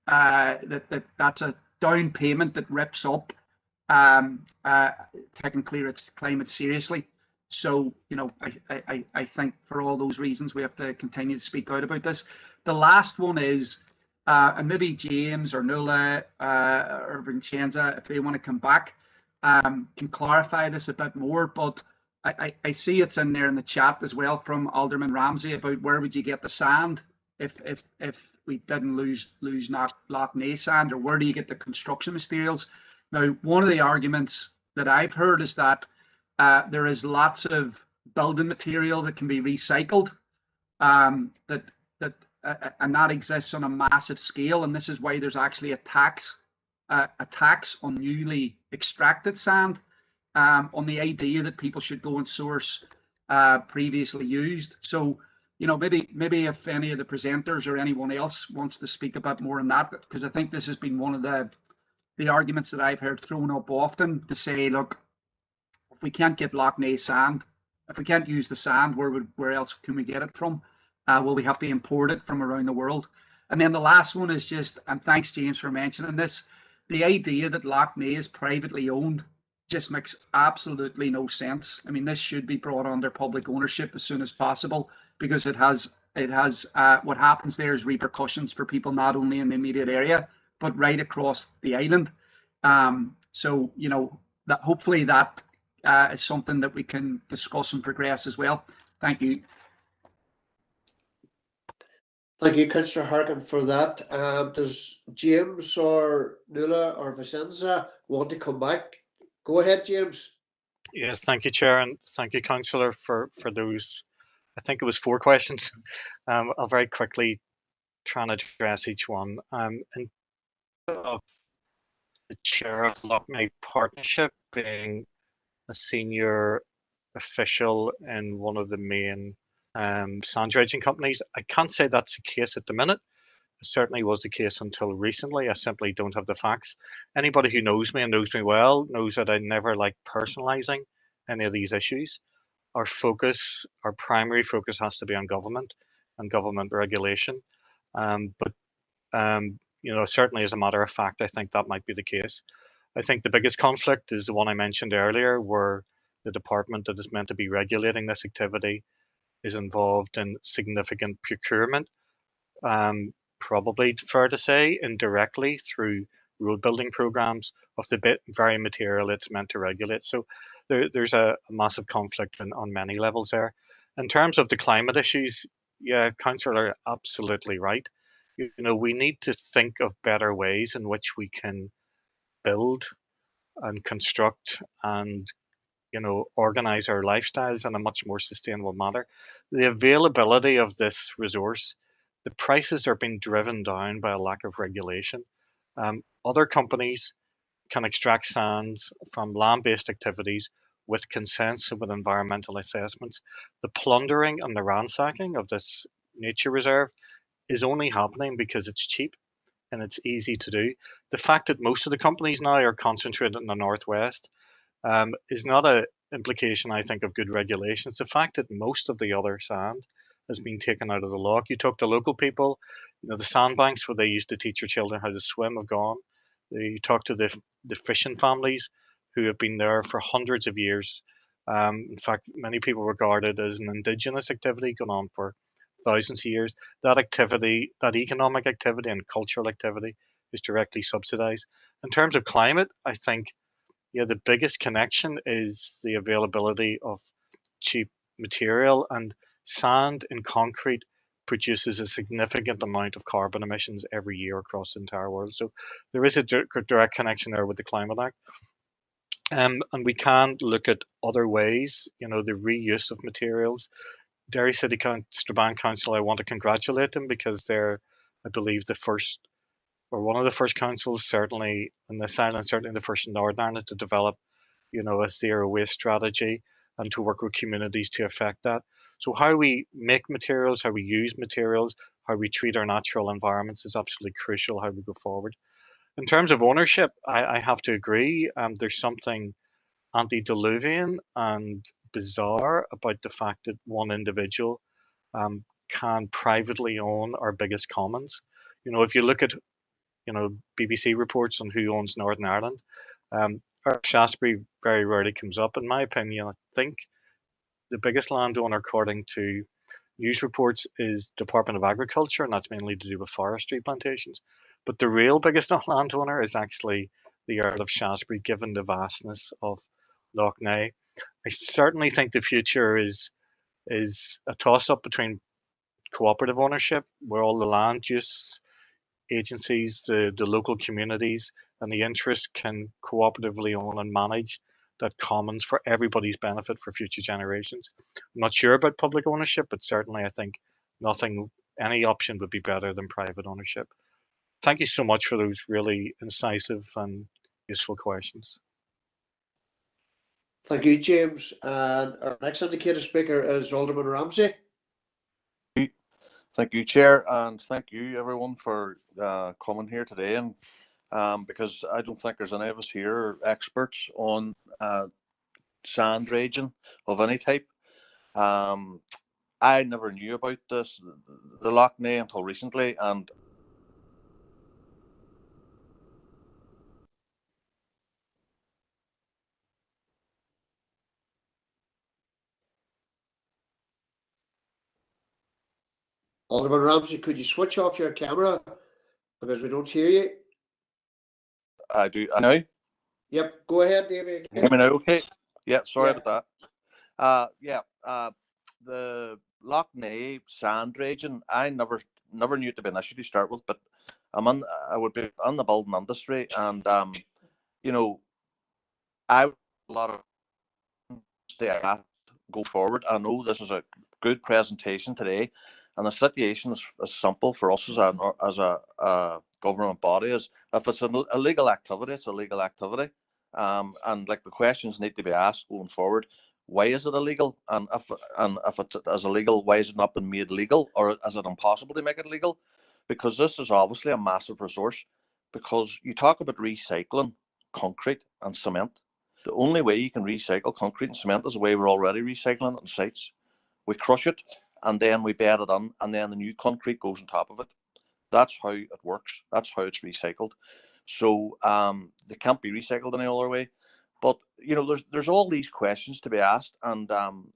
that's a down payment that rips up taking climate seriously. So, you know, I think for all those reasons we have to continue to speak out about this. The last one is, and maybe James or Nuala or Vincenza, if they want to come back, can clarify this a bit more. But I see it's in there in the chat as well from Alderman Ramsey about where would you get the sand if we didn't lose Loughney sand, or where do you get the construction materials? Now, one of the arguments that I've heard is that there is lots of building material that can be recycled, and that exists on a massive scale, and this is why there's actually a tax on newly extracted sand, on the idea that people should go and source previously used. So, you know, maybe if any of the presenters or anyone else wants to speak a bit more on that, because I think this has been one of the arguments that I've heard thrown up often, to say, look, if we can't get Loughney sand, if we can't use the sand, where else can we get it from? Well, we have to import it from around the world. And then the last one is just, and thanks James for mentioning this, the idea that Loughney is privately owned just makes absolutely no sense. I mean, this should be brought under public ownership as soon as possible, because it has what happens there is repercussions for people not only in the immediate area but right across the island. So, you know, that hopefully that is something that we can discuss and progress as well. Thank you. Thank you, Councillor Harkin, for that. Does James or Nuala or Vincenza want to come back? Go ahead, James. Yes, thank you, Chair, and thank you, Councillor, for those, I think it was 4 questions. I'll very quickly try and address each one. In of the chair of the Loughney Partnership being a senior official in one of the main sand dredging companies, I can't say that's the case at the minute. It certainly was the case until recently. I simply don't have the facts. Anybody who knows me and knows me well knows that I never like personalising any of these issues. Our primary focus has to be on government and government regulation. But you know, certainly as a matter of fact, I think that might be the case. I think the biggest conflict is the one I mentioned earlier, where the department that is meant to be regulating this activity is involved in significant procurement, probably fair to say indirectly through road building programs of the very material it's meant to regulate. So there's a massive conflict on many levels there. In terms of the climate issues, yeah, Councillor, absolutely right. You know, we need to think of better ways in which we can build and construct and, you know, organize our lifestyles in a much more sustainable manner. The availability of this resource, the prices are being driven down by a lack of regulation. Other companies can extract sands from land-based activities with consents and with environmental assessments. The plundering and the ransacking of this nature reserve is only happening because it's cheap and it's easy to do. The fact that most of the companies now are concentrated in the northwest is not a implication, I think, of good regulation. It's the fact that most of the other sand has been taken out of the loch. You talk to local people, the sandbanks where they used to teach your children how to swim have gone. You talk to the fishing families who have been there for hundreds of years. In fact, many people regard it as an indigenous activity going on for thousands of years. That activity, that economic activity and cultural activity is directly subsidized. In terms of climate, I think the biggest connection is the availability of cheap material, and sand and concrete produces a significant amount of carbon emissions every year across the entire world. So there is a direct connection there with the Climate Act. And we can look at other ways, the reuse of materials. Derry City Strabane Council, I want to congratulate them because they're, I believe, the first or one of the first councils, certainly in this island, certainly the first in Northern Ireland, to develop, a zero waste strategy and to work with communities to affect that. So how we make materials, how we use materials, how we treat our natural environments is absolutely crucial how we go forward. In terms of ownership, I have to agree. There's something antediluvian and bizarre about the fact that one individual can privately own our biggest commons. If you look at BBC reports on who owns Northern Ireland, Shaftesbury very rarely comes up. In my opinion, I think the biggest landowner, according to news reports, is Department of Agriculture, and that's mainly to do with forestry plantations. But the real biggest landowner is actually the Earl of Shaftesbury, given the vastness of Lough Neagh. I certainly think the future is a toss-up between cooperative ownership, where all the land use agencies, the local communities, and the interests can cooperatively own and manage that commons for everybody's benefit for future generations. I'm not sure about public ownership, but certainly I think any option would be better than private ownership. Thank you so much for those really incisive and useful questions. Thank you, James. And our next indicated speaker is Alderman Ramsey. Thank you, Chair, and thank you everyone for coming here today. And because I don't think there's any of us here experts on sand dredging of any type. I never knew about the Lough Neagh until recently, and Alderman Ramsey, could you switch off your camera because we don't hear you? I do. I know. Yep, go ahead, David. Hear me now? Okay. Yeah, sorry Yeah. about that. The Lough Neagh sand dredging, I never knew it to be an issue to start with, but I would be on the building industry, and I would a lot of stay at go forward. I know this is a good presentation today, and the situation is simple for us as a government body. Is if it's an illegal activity, it's a legal activity, and like the questions need to be asked going forward. Why is it illegal? And if it is illegal, why has it not been made legal, or is it impossible to make it legal? Because this is obviously a massive resource. Because you talk about recycling concrete and cement. The only way you can recycle concrete and cement is the way we're already recycling it on sites. We crush it and then we bed it in, and then the new concrete goes on top of it. That's how it works. That's how it's recycled. So they can't be recycled any other way. But there's all these questions to be asked, and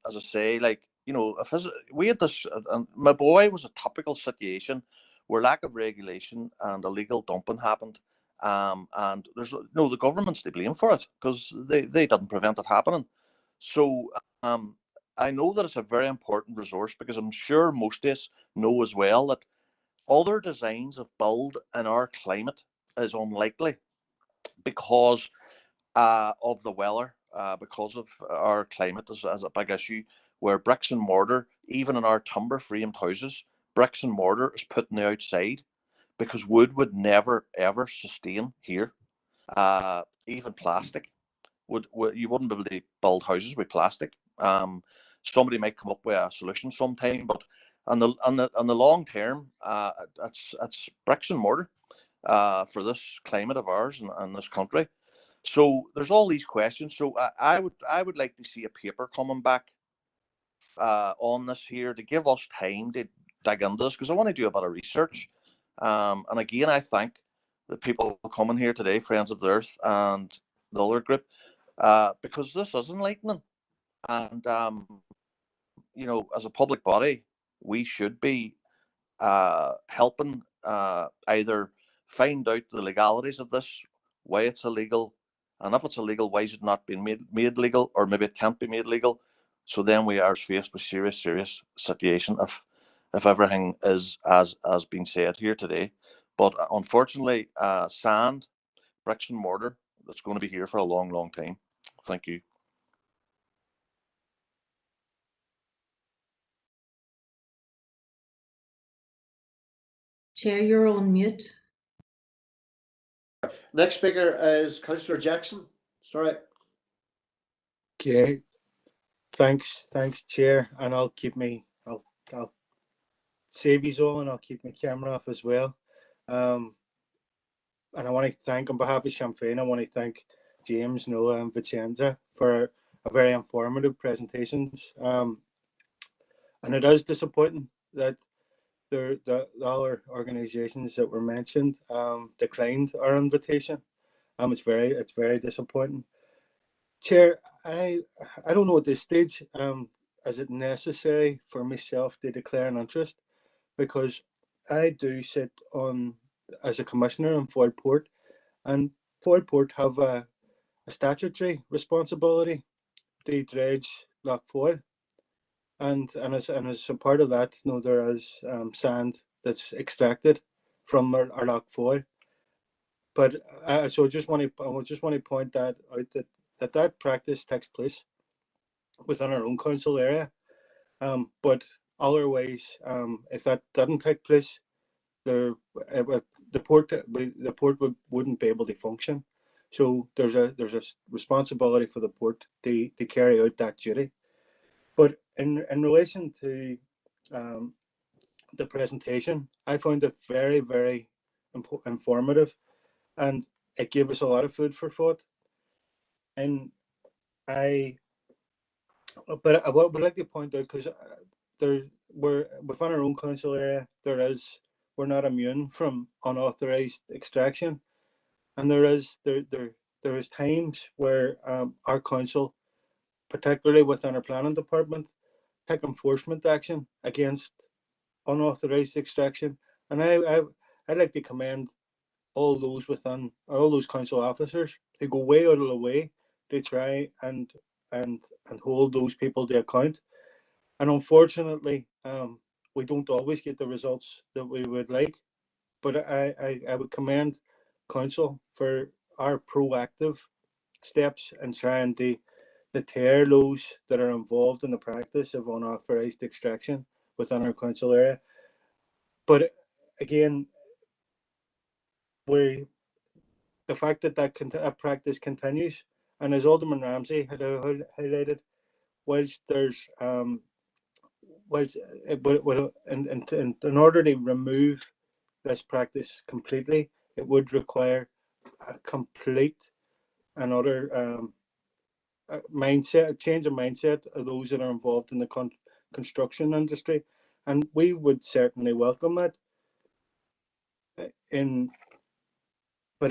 as I say, if we had this, and my boy was a typical situation where lack of regulation and illegal dumping happened. And there's the government's to blame for it because they didn't prevent it happening. So I know that it's a very important resource, because I'm sure most of us know as well that other designs of build in our climate is unlikely because of the weather, because of our climate as a big issue, where bricks and mortar, even in our timber framed houses, bricks and mortar is put on the outside, because wood would never ever sustain here. Even plastic would you wouldn't be able to build houses with plastic. Somebody might come up with a solution sometime, but on the long term, it's bricks and mortar for this climate of ours and this country. So there's all these questions. So I would like to see a paper coming back on this here to give us time to dig into this, because I want to do a bit of research. And again, I thank the people coming here today, Friends of the Earth and the other group, because this is enlightening. And you know, as a public body, we should be helping either find out the legalities of this, why it's illegal, and if it's illegal, why is it not being made legal, or maybe it can't be made legal. So then we are faced with serious situation if everything is as being said here today. But unfortunately, sand, bricks and mortar, that's going to be here for a long time. Thank you. Chair, you're on mute. Next speaker is Councillor Jackson. Sorry. Okay, thanks, Chair, and I'll save you all, and I'll keep my camera off as well. And I want to thank, on behalf of Sinn Féin, I want to thank James, Noah, and Vincenza for a very informative presentations. And it is disappointing that the other organisations that were mentioned declined our invitation. It's very disappointing. Chair, I don't know at this stage, is it necessary for myself to declare an interest, because I do sit on as a commissioner in Foyle Port, and Foyle Port have a statutory responsibility to dredge Lough Foyle, and as a part of that, you know, there is sand that's extracted from our Lough Foyle. But so I just want to point that out, that practice takes place within our own council area. But otherwise, if that doesn't take place, the port wouldn't be able to function. So there's a responsibility for the port to carry out that duty. But in relation to the presentation, I found it very informative, and it gave us a lot of food for thought. And but I would like to point out, because we're within our own council area, we're not immune from unauthorized extraction, and there is times where our council, particularly within our planning department, take enforcement action against unauthorized extraction. And I'd like to commend all those council officers who go way out of the way to try and hold those people to account. And unfortunately, we don't always get the results that we would like. But I would commend council for our proactive steps in trying to deter those that are involved in the practice of unauthorized extraction within our council area. But again, the fact that practice continues, and as Alderman Ramsey had highlighted, whilst there's in order to remove this practice completely, it would require a complete and utter change of mindset of those that are involved in the construction industry, and we would certainly welcome it. But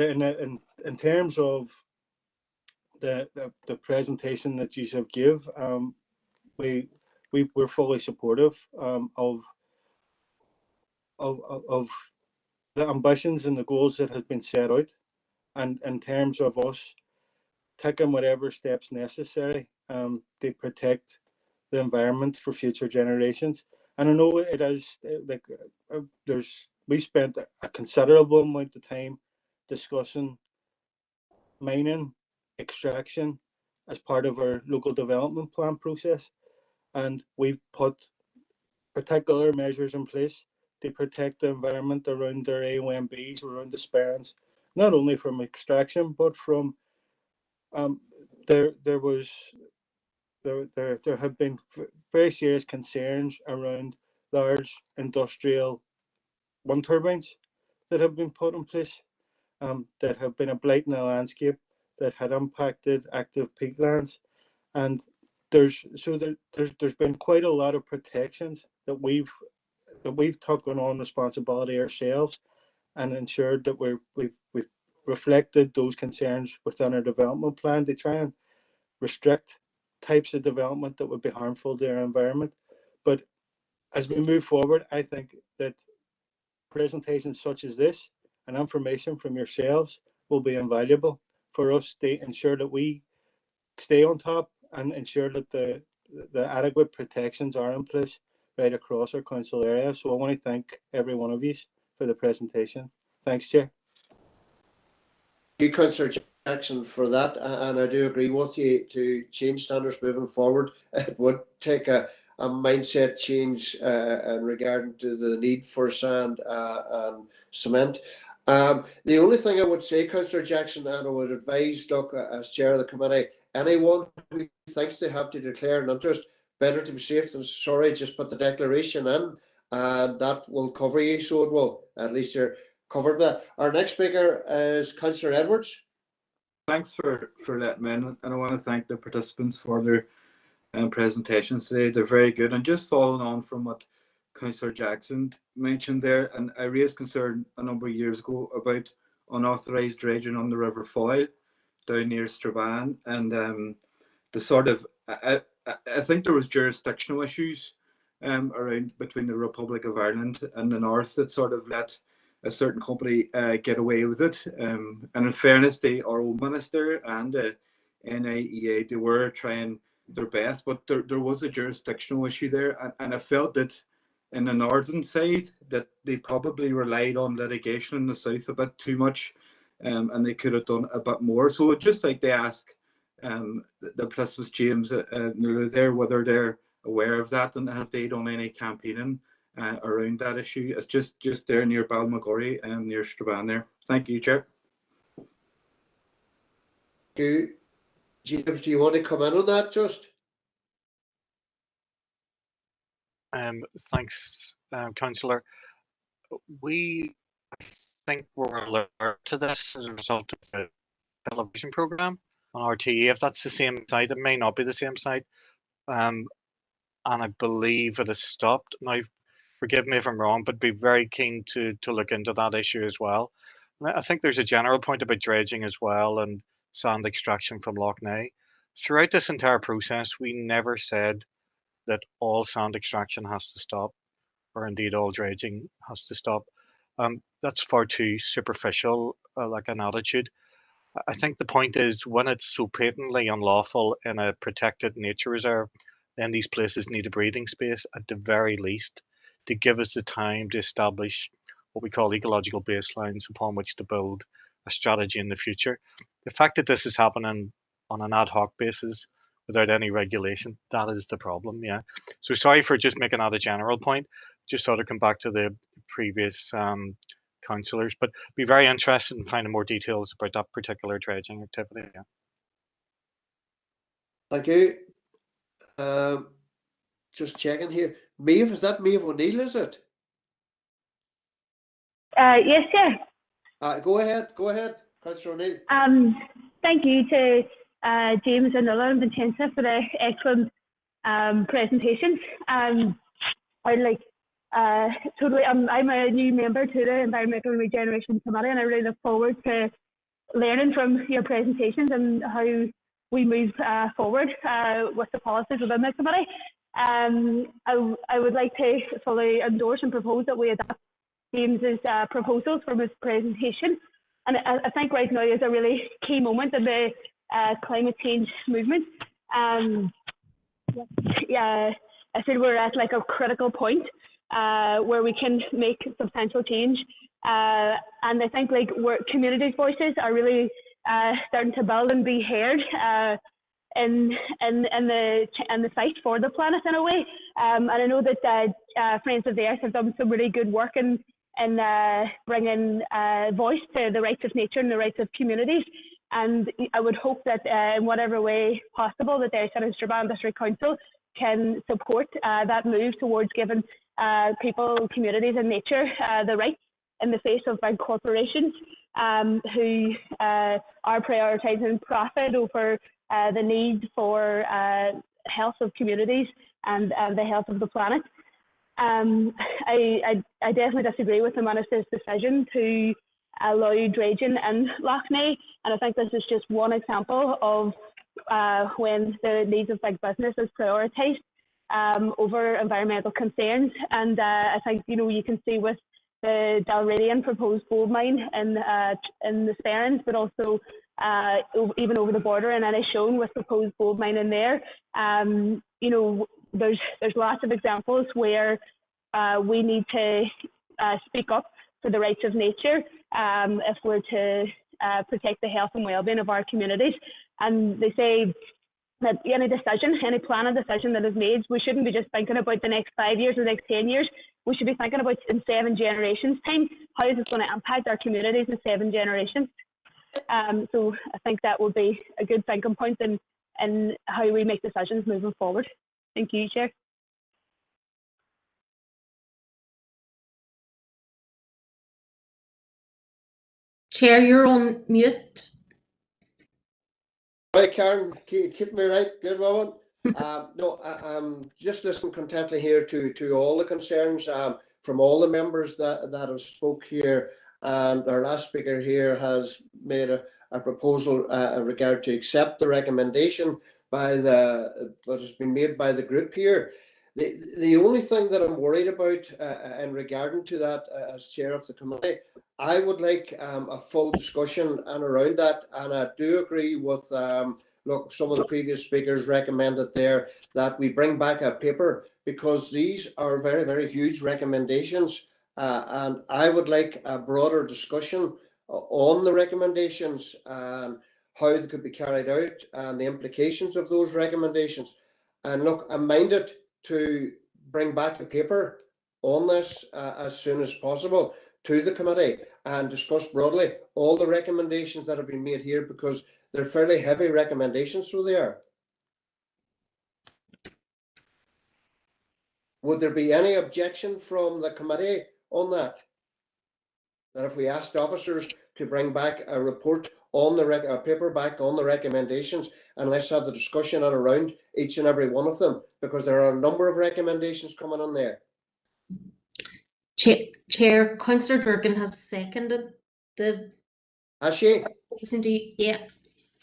in terms of the presentation that you have give, we're fully supportive of the ambitions and the goals that have been set out, and in terms of us taking whatever steps necessary to protect the environment for future generations. And I know it is like we spent a considerable amount of time discussing mining extraction as part of our local development plan process, and we've put particular measures in place to protect the environment around their AOMBs, around the sparens, not only from extraction but from there have been very serious concerns around large industrial wind turbines that have been put in place, that have been a blight in the landscape, that had impacted active peatlands, and there's been quite a lot of protections that we've taken on responsibility ourselves and ensured that we've reflected those concerns within our development plan to try and restrict types of development that would be harmful to our environment. But as we move forward, I think that presentations such as this and information from yourselves will be invaluable for us to ensure that we stay on top and ensure that the adequate protections are in place right across our council area. So I want to thank every one of you for the presentation. Thanks, Chair. Thank you, Councillor Jackson, for that, and I do agree with you to change standards moving forward. It would take a mindset change in regard to the need for sand and cement. The only thing I would say, Councillor Jackson, and I would advise, look, as chair of the committee, anyone who thinks they have to declare an interest, better to be safe than sorry, just put the declaration in, and that will cover you, so it will. At least you're covered that. Our next speaker is Councillor Edwards. Thanks for letting me in, and I want to thank the participants for their presentations today. They're very good, and just following on from what Councillor Jackson mentioned there, and I raised concern a number of years ago about unauthorised dredging on the River Foyle down near Strabane, and the sort of I think there was jurisdictional issues around between the Republic of Ireland and the North that sort of let a certain company get away with it. And in fairness, our own minister and NIEA, they were trying their best, but there was a jurisdictional issue there, and I felt that in the northern side that they probably relied on litigation in the south a bit too much, and they could have done a bit more. So I'd just like to ask the participants, James, there, whether they're aware of that and have they done any campaigning around that issue. It's just there near Balmagorry and near Strabane there. Thank you, Chair. Thank you. James, do you want to come in on that just? Thanks, Councillor. We think we're alert to this as a result of a television programme on RTE. If that's the same site, it may not be the same site. And I believe it has stopped. Now, forgive me if I'm wrong, but be very keen to look into that issue as well. I think there's a general point about dredging as well and sand extraction from Lough Neagh. Throughout this entire process, we never said that all sand extraction has to stop, or indeed all dredging has to stop. That's far too superficial, like an attitude. I think the point is when it's so patently unlawful in a protected nature reserve, then these places need a breathing space at the very least to give us the time to establish what we call ecological baselines upon which to build a strategy in the future. The fact that this is happening on an ad hoc basis without any regulation, that is the problem, yeah. So sorry for just making that a general point, just sort of come back to the previous councillors, but be very interested in finding more details about that particular dredging activity. Yeah. Thank you. Just checking here. Maeve, is that Maeve O'Neill, is it? Yes, sir. Go ahead, Councillor O'Neill. Thank you to James and Nuala and Vincenza for the excellent presentations. I'd like totally. I'm a new member to the Environmental and Regeneration Committee, and I really look forward to learning from your presentations and how we move forward with the policies within the committee. I would like to fully endorse and propose that we adapt James's proposals from his presentation. And I think right now is a really key moment in the climate change movement. Yeah, I feel we're at like a critical point where we can make substantial change. And I think like communities' voices are really starting to build and be heard in the fight for the planet in a way. And I know that Friends of the Earth have done some really good work in bringing voice to the rights of nature and the rights of communities. And I would hope that in whatever way possible that Derry City and Strabane District Council can support that move towards giving people, communities and nature the rights in the face of big corporations who are prioritising profit over the need for health of communities and the health of the planet. I definitely disagree with the Minister's decision to allow dredging in Lough Neagh, and I think this is just one example of when the needs of big business is prioritised over environmental concerns. And I think, you know, you can see with the Dalradian proposed gold mine in the Sperrins, but also even over the border in Inishowen with proposed gold mine in there. You know, there's lots of examples where we need to speak up for the rights of nature if we're to protect the health and well-being of our communities. And they say that any decision, any planning decision that is made, we shouldn't be just thinking about the next 5 years or the next 10 years. We should be thinking about in 7 generations' time, how is this going to impact our communities in 7 generations? So I think that would be a good thinking point in how we make decisions moving forward. Thank you, Chair. Chair, you're on mute. Right, Karen, keep me right. Good woman. No, I'm just listening contently here to all the concerns from all the members that have spoke here. And our last speaker here has made a proposal in regard to accept the recommendation by what has been made by the group here. The only thing that I'm worried about in regarding to that as chair of the committee, I would like a full discussion and around that, and I do agree with look, some of the previous speakers recommended there that we bring back a paper, because these are very, very huge recommendations, and I would like a broader discussion on the recommendations and how they could be carried out and the implications of those recommendations. And look, I'm minded to bring back a paper on this as soon as possible to the committee and discuss broadly all the recommendations that have been made here, because they're fairly heavy recommendations, so they are. Would there be any objection from the committee on that? That if we asked officers to bring back a report on a paper back on the recommendations, and let's have the discussion on around each and every one of them, because there are a number of recommendations coming on there. Chair, Councillor Durkin has seconded the. Has she? Yeah,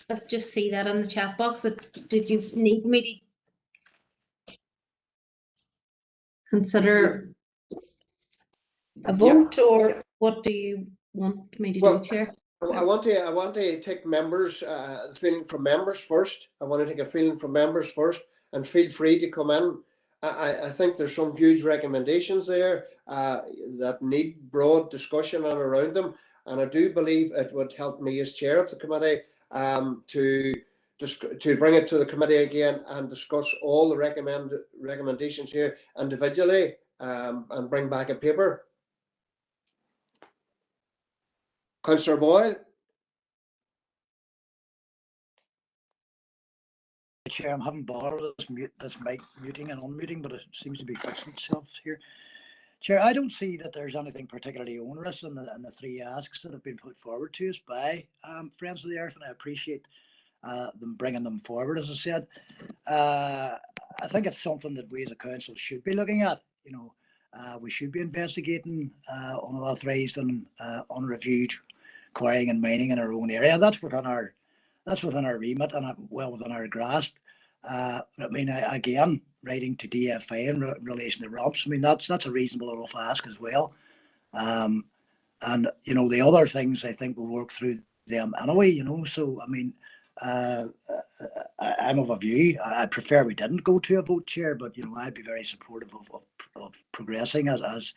I just see that in the chat box. Did you need me to consider a vote, or what do you want me to do, Chair? I want to take members, feeling from members first. I want to take a feeling from members first, and feel free to come in. I think there's some huge recommendations there that need broad discussion on around them, and I do believe it would help me as chair of the committee to bring it to the committee again and discuss all the recommendations here individually and bring back a paper. Councillor Boyle. Chair, I'm having bother with this mic muting and unmuting, but it seems to be fixing itself here. Chair, I don't see that there's anything particularly onerous in the 3 asks that have been put forward to us by Friends of the Earth, and I appreciate them bringing them forward. As I said, I think it's something that we as a council should be looking at. You know, we should be investigating unauthorised and unreviewed quarrying and mining in our own area. That's within our remit and well within our grasp. I mean, again, writing to DFA in relation to ROPS, I mean, that's a reasonable enough ask as well. And, you know, the other things I think we'll work through them anyway, you know. So, I mean, I'm of a view, I prefer we didn't go to a vote, Chair, but, you know, I'd be very supportive of progressing as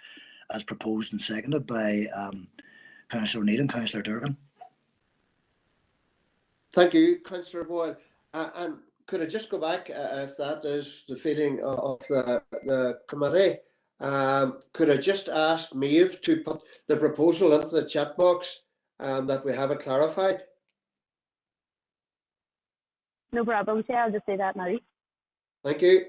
proposed and seconded by Councillor Neal and Councillor Durkin. Thank you, Councillor Boyle. And could I just go back, if that is the feeling of the committee, could I just ask Maeve to put the proposal into the chat box that we have it clarified? No problem, Chair. I'll just say that now. Thank you.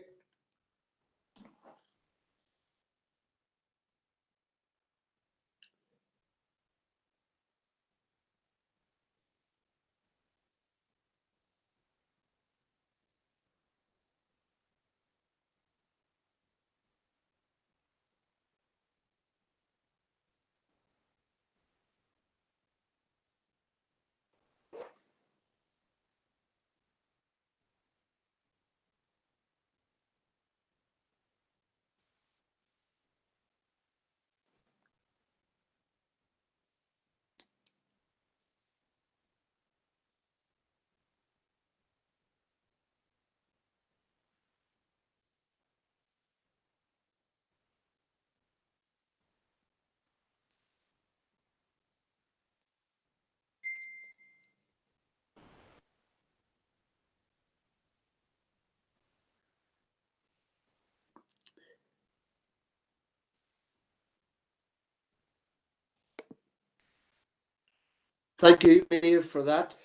Thank you, Maeve, for that.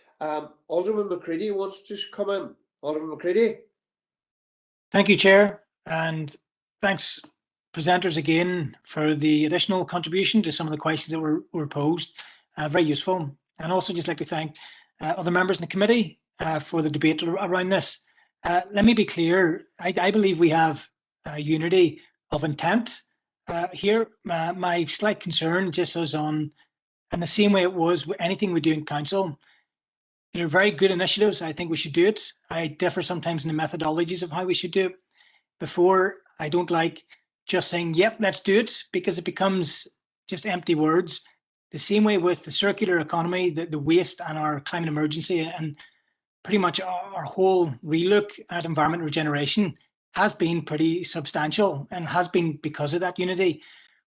Alderman McCready wants to come in. Alderman McCready. Thank you, Chair, and thanks, presenters, again for the additional contribution to some of the questions that were posed. Very useful. And also just like to thank other members in the committee for the debate around this. Let me be clear, I believe we have unity of intent here. My slight concern just was on, and the same way it was with anything we do in council, they're very good initiatives. I think we should do it. I differ sometimes in the methodologies of how we should do it. Before, I don't like just saying, yep, let's do it, because it becomes just empty words. The same way with the circular economy, the waste and our climate emergency, and pretty much our whole relook at environment regeneration has been pretty substantial, and has been because of that unity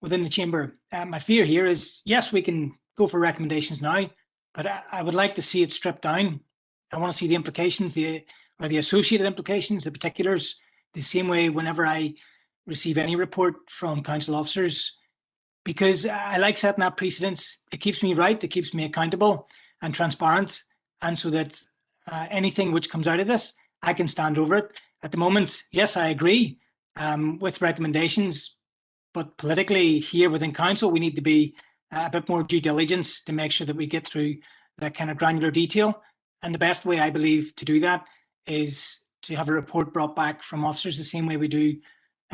within the chamber. My fear here is, yes, we can go for recommendations now, but I would like to see it stripped down. I want to see the implications, the associated implications, the particulars, the same way whenever I receive any report from council officers, because I like setting that precedence. It keeps me right, it keeps me accountable and transparent, and so that anything which comes out of this, I can stand over it. At the moment, yes, I agree with recommendations, but politically here within council, we need to be a bit more due diligence to make sure that we get through that kind of granular detail. And the best way, I believe, to do that is to have a report brought back from officers the same way we do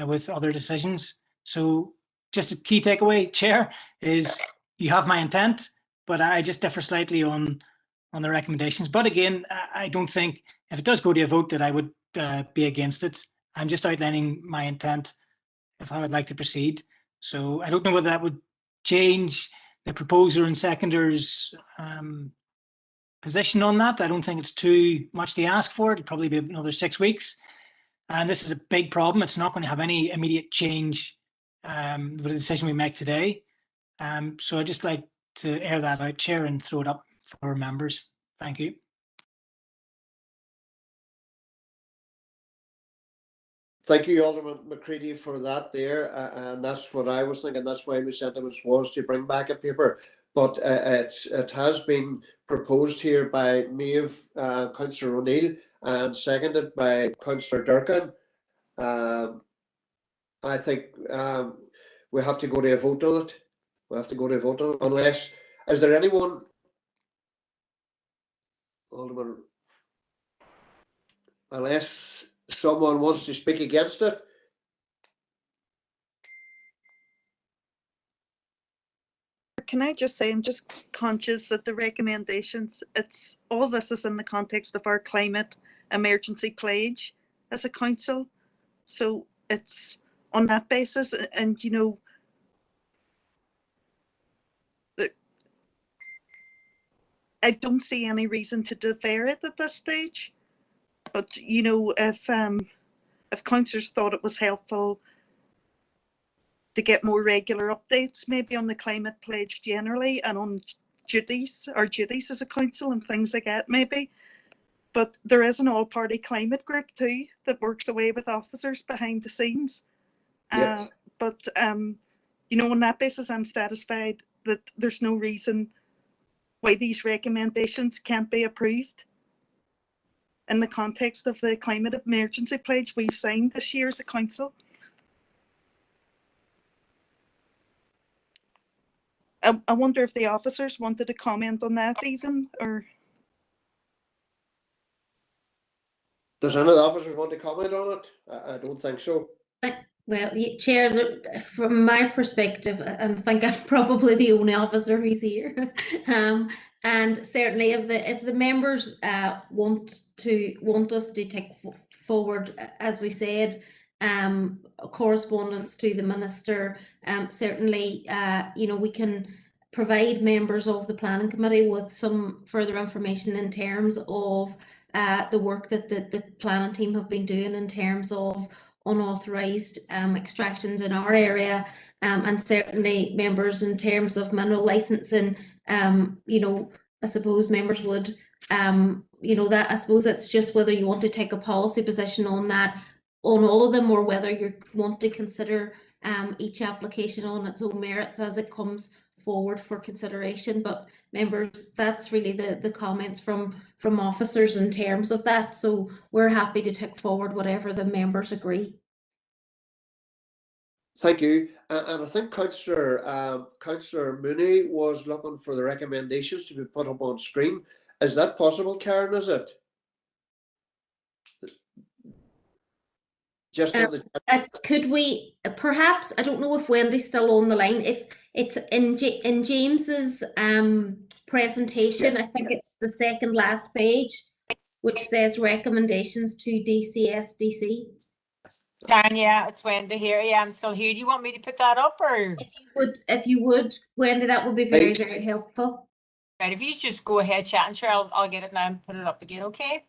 with other decisions. So just a key takeaway, Chair, is you have my intent, but I just differ slightly on the recommendations. But again, I don't think if it does go to a vote that I would be against it. I'm just outlining my intent if I would like to proceed. So I don't know whether that would change the proposer and seconder's position on that. I don't think it's too much to ask for. It'll probably be another 6 weeks. And this is a big problem. It's not going to have any immediate change with the decision we make today. So I'd just like to air that out, Chair, and throw it up for members. Thank you. Thank you, Alderman McCready, for that there. And that's what I was thinking. That's why my sentiments was to bring back a paper. But it has been proposed here by Maeve, Councillor O'Neill, and seconded by Councillor Durkin. I think we have to go to a vote on it. We have to go to a vote on it. Unless, is there anyone? Alderman, unless someone wants to speak against it. Can I just say, I'm just conscious that the recommendations, it's all this is in the context of our climate emergency pledge as a council. So it's on that basis, and you know, I don't see any reason to defer it at this stage. But you know, if councillors thought it was helpful to get more regular updates, maybe on the climate pledge generally, and on our duties as a council and things like that, maybe. But there is an all-party climate group too that works away with officers behind the scenes. Yes. But you know, on that basis, I'm satisfied that there's no reason why these recommendations can't be approved in the context of the climate emergency pledge we've signed this year as a council. I wonder if the officers wanted to comment on that even, or... Does any of the officers want to comment on it? I don't think so. Well, Chair, from my perspective, and I think I'm probably the only officer who's here, and certainly if the members want us to take forward, as we said, correspondence to the minister, certainly you know, we can provide members of the planning committee with some further information in terms of the work that the planning team have been doing in terms of unauthorised extractions in our area, and certainly members in terms of mineral licensing. You know, I suppose members would, you know, that I suppose it's just whether you want to take a policy position on that, on all of them, or whether you want to consider each application on its own merits as it comes forward for consideration. But members, that's really the comments from officers in terms of that. So we're happy to take forward whatever the members agree. Thank you. And I think Councillor Mooney was looking for the recommendations to be put up on screen. Is that possible, Karen? Is it? Just on the could we perhaps, I don't know if Wendy's still on the line, if it's in James's presentation, I think it's the second last page, which says recommendations to DCSDC. Karen, yeah, it's Wendy here. Yeah, I'm still here. Do you want me to put that up, or? If you would, Wendy, that would be very, very helpful. Right, if you just go ahead, chat, and sure, I'll get it now and put it up again, okay?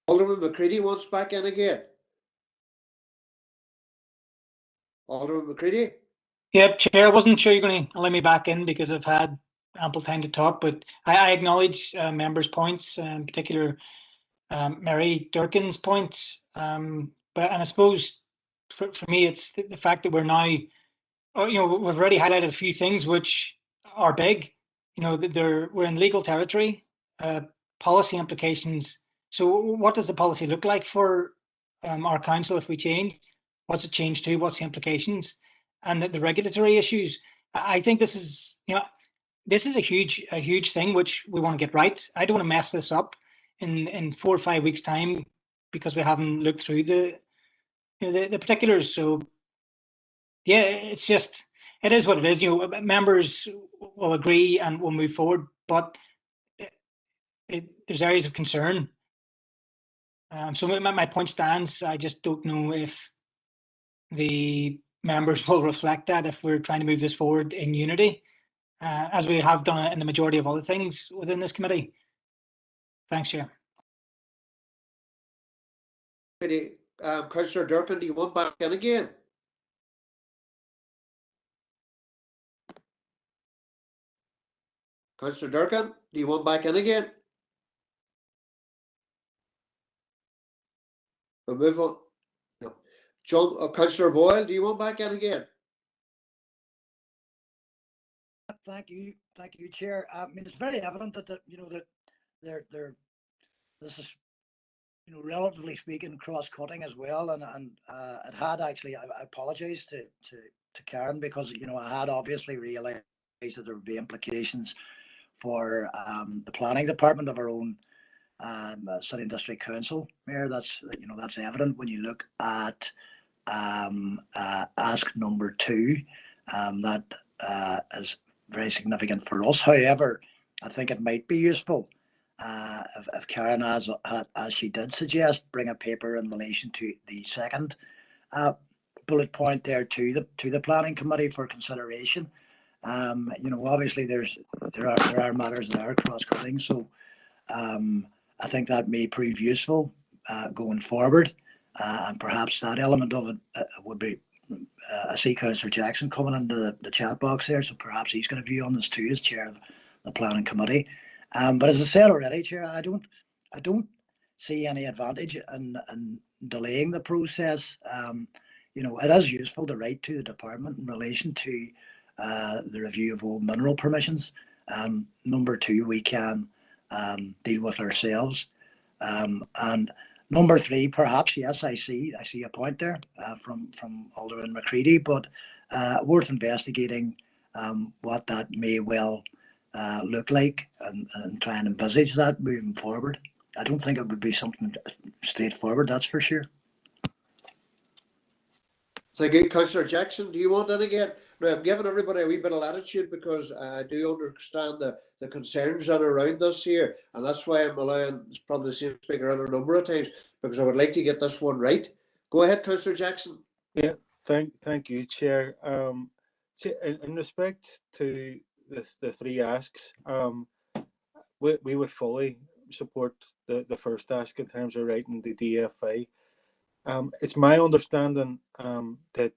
Alderman McCready wants back in again. Alderman McCready? Yep, Chair, I wasn't sure you're going to allow me back in because I've had ample time to talk, but I acknowledge members' points, in particular Mary Durkin's points. And I suppose for me, it's the fact that we're now, we've already highlighted a few things which are big. We're in legal territory, policy implications. So what does the policy look like for our council if we change? What's it change to? What's the implications? And the regulatory issues. I think this is, this is a huge thing which we want to get right. I don't want to mess this up in 4 or 5 weeks' time because we haven't looked through the particulars. So yeah, it's just, it is what it is. Members will agree and will move forward, but there's areas of concern. So my point stands. I just don't know if the members will reflect that if we're trying to move this forward in unity, as we have done in the majority of other things within this committee. Thanks, Chair. Councillor Durkin, do you want back in again? Councillor Durkin, do you want back in again? We'll move on. No. John, Councillor Boyle, do you want back in again? Thank you, Chair. I mean, it's very evident that this is, relatively speaking, cross-cutting as well, and it had actually. I apologise to Karen because I had obviously realised that there would be implications for the planning department of our own City and District Council. Mayor, that's evident when you look at ask number 2. That is very significant for us. However, I think it might be useful if Karen, as she did suggest, bring a paper in relation to the second bullet point there to the planning committee for consideration. Obviously there are matters that are cross-cutting, so I think that may prove useful going forward, and perhaps that element of it would be. I see Councillor Jackson coming into the chat box there, so perhaps he's got a view on this too as chair of the planning committee. But as I said already, Chair, I don't see any advantage in delaying the process. It is useful to write to the department in relation to the review of all mineral permissions. Number 2, we can deal with ourselves. And number 3, perhaps, yes, I see a point there from Alderman McCready, but worth investigating what that may well look like and try and envisage that moving forward. I don't think it would be something straightforward, that's for sure. Thank you. Councillor Jackson, do you want that again? No, I'm giving everybody a wee bit of latitude because I do understand the concerns that are around us here, and that's why I'm allowing, it's probably the same speaker on a number of times, because I would like to get this one right. Go ahead, Councillor Jackson. Yeah, thank you, Chair. In respect to the 3 asks, we would fully support the first ask in terms of writing the DFI. It's my understanding that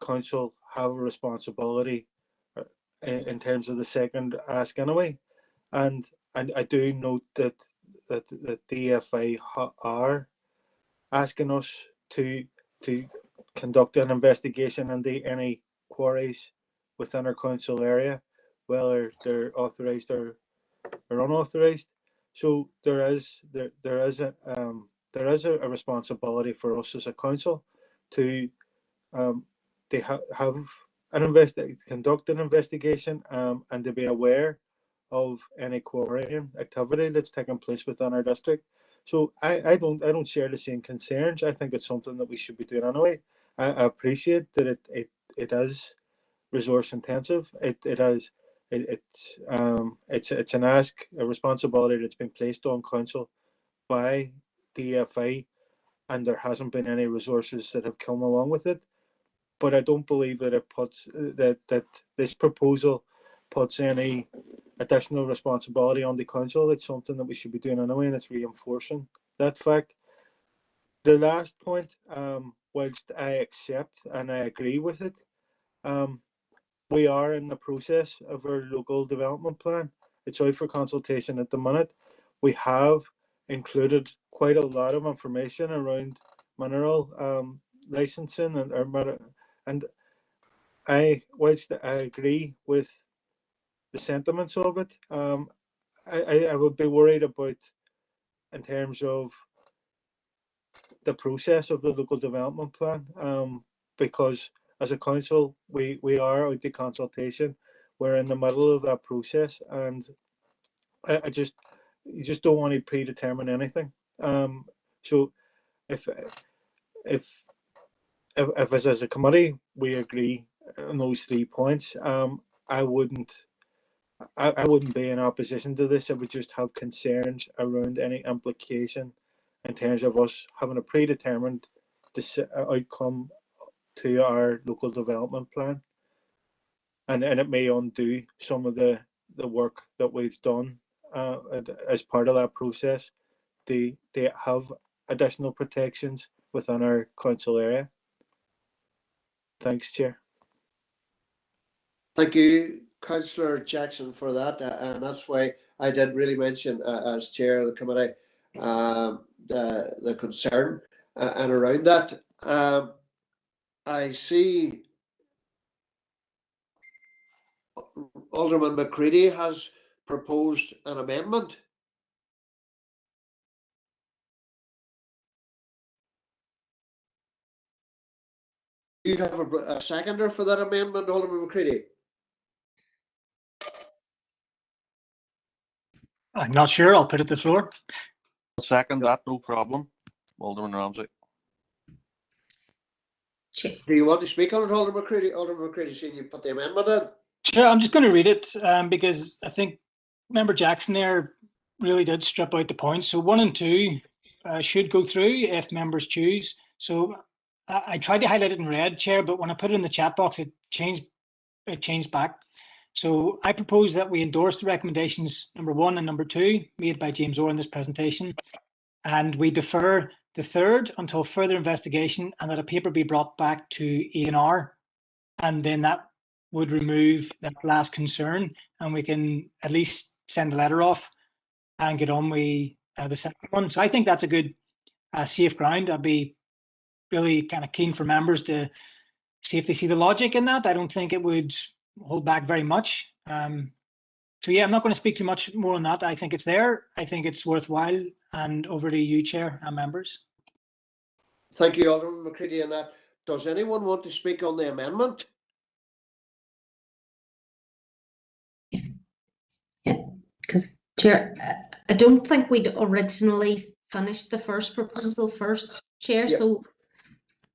Council have a responsibility in terms of the second ask anyway, and I do note that the DFI are asking us to conduct an investigation into any quarries within our council area, whether they're authorised or unauthorised. So there is a responsibility for us as a council to have conduct an investigation and to be aware of any quarrying activity that's taking place within our district. So I don't share the same concerns. I think it's something that we should be doing anyway. I appreciate that it is resource intensive. It's a responsibility that's been placed on council by the EFI, and there hasn't been any resources that have come along with it. But I don't believe that it puts that this proposal puts any additional responsibility on the council. It's something that we should be doing anyway, and it's reinforcing that fact. The last point, whilst I accept and I agree with it, we are in the process of our local development plan. It's out for consultation at the minute. We have included quite a lot of information around mineral licensing and whilst I agree with the sentiments of it, I would be worried about in terms of the process of the local development plan, because as a council, we are out to consultation. We're in the middle of that process, and you just don't want to predetermine anything. So if as a committee we agree on those 3 points, I wouldn't be in opposition to this. I would just have concerns around any implication in terms of us having a predetermined outcome to our local development plan, and it may undo some of the work that we've done as part of that process. They have additional protections within our council area. Thanks, Chair. Thank you, Councillor Jackson, for that, and that's why I did really mention as chair of the committee the concern and around that. I see Alderman McCready has proposed an amendment. Do you have a seconder for that amendment, Alderman McCready? I'm not sure. I'll put it to the floor. I'll second that, no problem. Alderman Ramsey. Do you want to speak on it, Alderman McCready? Alderman McCready, seeing you put the amendment in. Sure, I'm just going to read it because I think Member Jackson there really did strip out the points. So 1 and 2 should go through if members choose. So I tried to highlight it in red, Chair, but when I put it in the chat box, it changed back. So I propose that we endorse the recommendations number 1 and number 2 made by James Orr in this presentation, and we defer the third until further investigation, and that a paper be brought back to ENR, and then that would remove that last concern, and we can at least send the letter off and get on with the second one. So I think that's a good safe ground. I'd be really kind of keen for members to see if they see the logic in that. I don't think it would hold back very much. So yeah, I'm not going to speak too much more on that. I think it's there. I think it's worthwhile. And over to you, Chair and members. Thank you, Alderman McCready, on that. Does anyone want to speak on the amendment? Yeah, because Chair, I don't think we'd originally finished the first proposal first, Chair. Yeah. So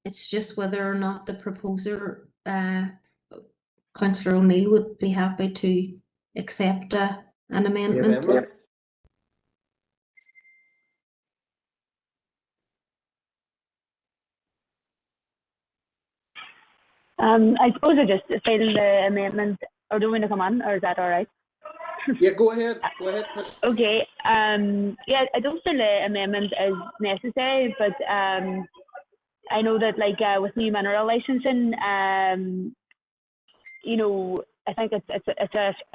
it's just whether or not the proposer, Councillor O'Neill, would be happy to accept an amendment. Yeah. I suppose I just file the amendment, or do we want to come on, or is that all right? Yeah, go ahead. Go ahead. Okay. Yeah, I don't feel the amendment is necessary, but I know that with new mineral licensing, you know, I think it's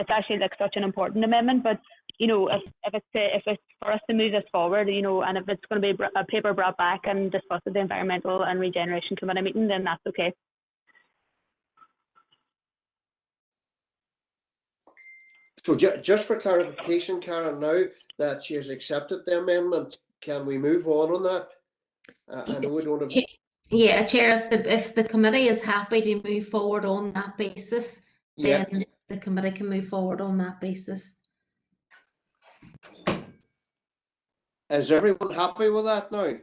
actually such an important amendment. But you know, if it's for us to move this forward, you know, and if it's going to be a paper brought back and discussed at the Environmental and Regeneration Committee meeting, then that's okay. So just for clarification, Karen, now that she has accepted the amendment, can we move on that? I know we don't have... Yeah, Chair, if the committee is happy to move forward on that basis, then the committee can move forward on that basis. Is everyone happy with that now?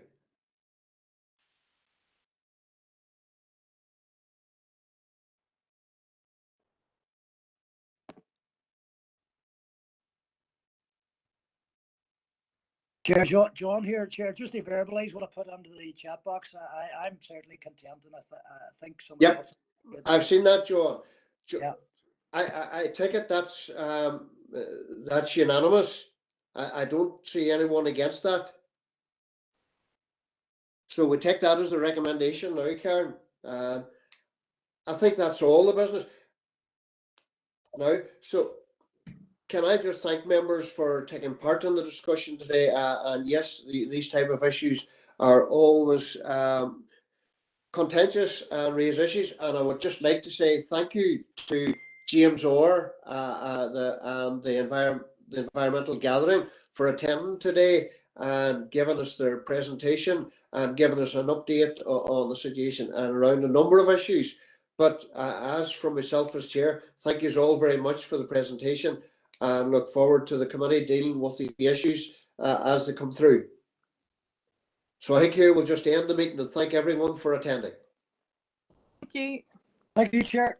Chair, John here, Chair, just to verbalise what I put into the chat box, I'm certainly content, and I think somebody else. I've seen that, John. Yeah. I take it that's unanimous. I don't see anyone against that. So we take that as the recommendation now, Karen. I think that's all the business now. So can I just thank members for taking part in the discussion today? And yes, these type of issues are always contentious and raise issues. And I would just like to say thank you to James Orr, the environmental gathering, for attending today and giving us their presentation and giving us an update on the situation and around a number of issues. But as from myself as chair, thank you all very much for the presentation, and look forward to the committee dealing with the issues as they come through. So I think here we'll just end the meeting and thank everyone for attending. Thank you. Thank you, Chair.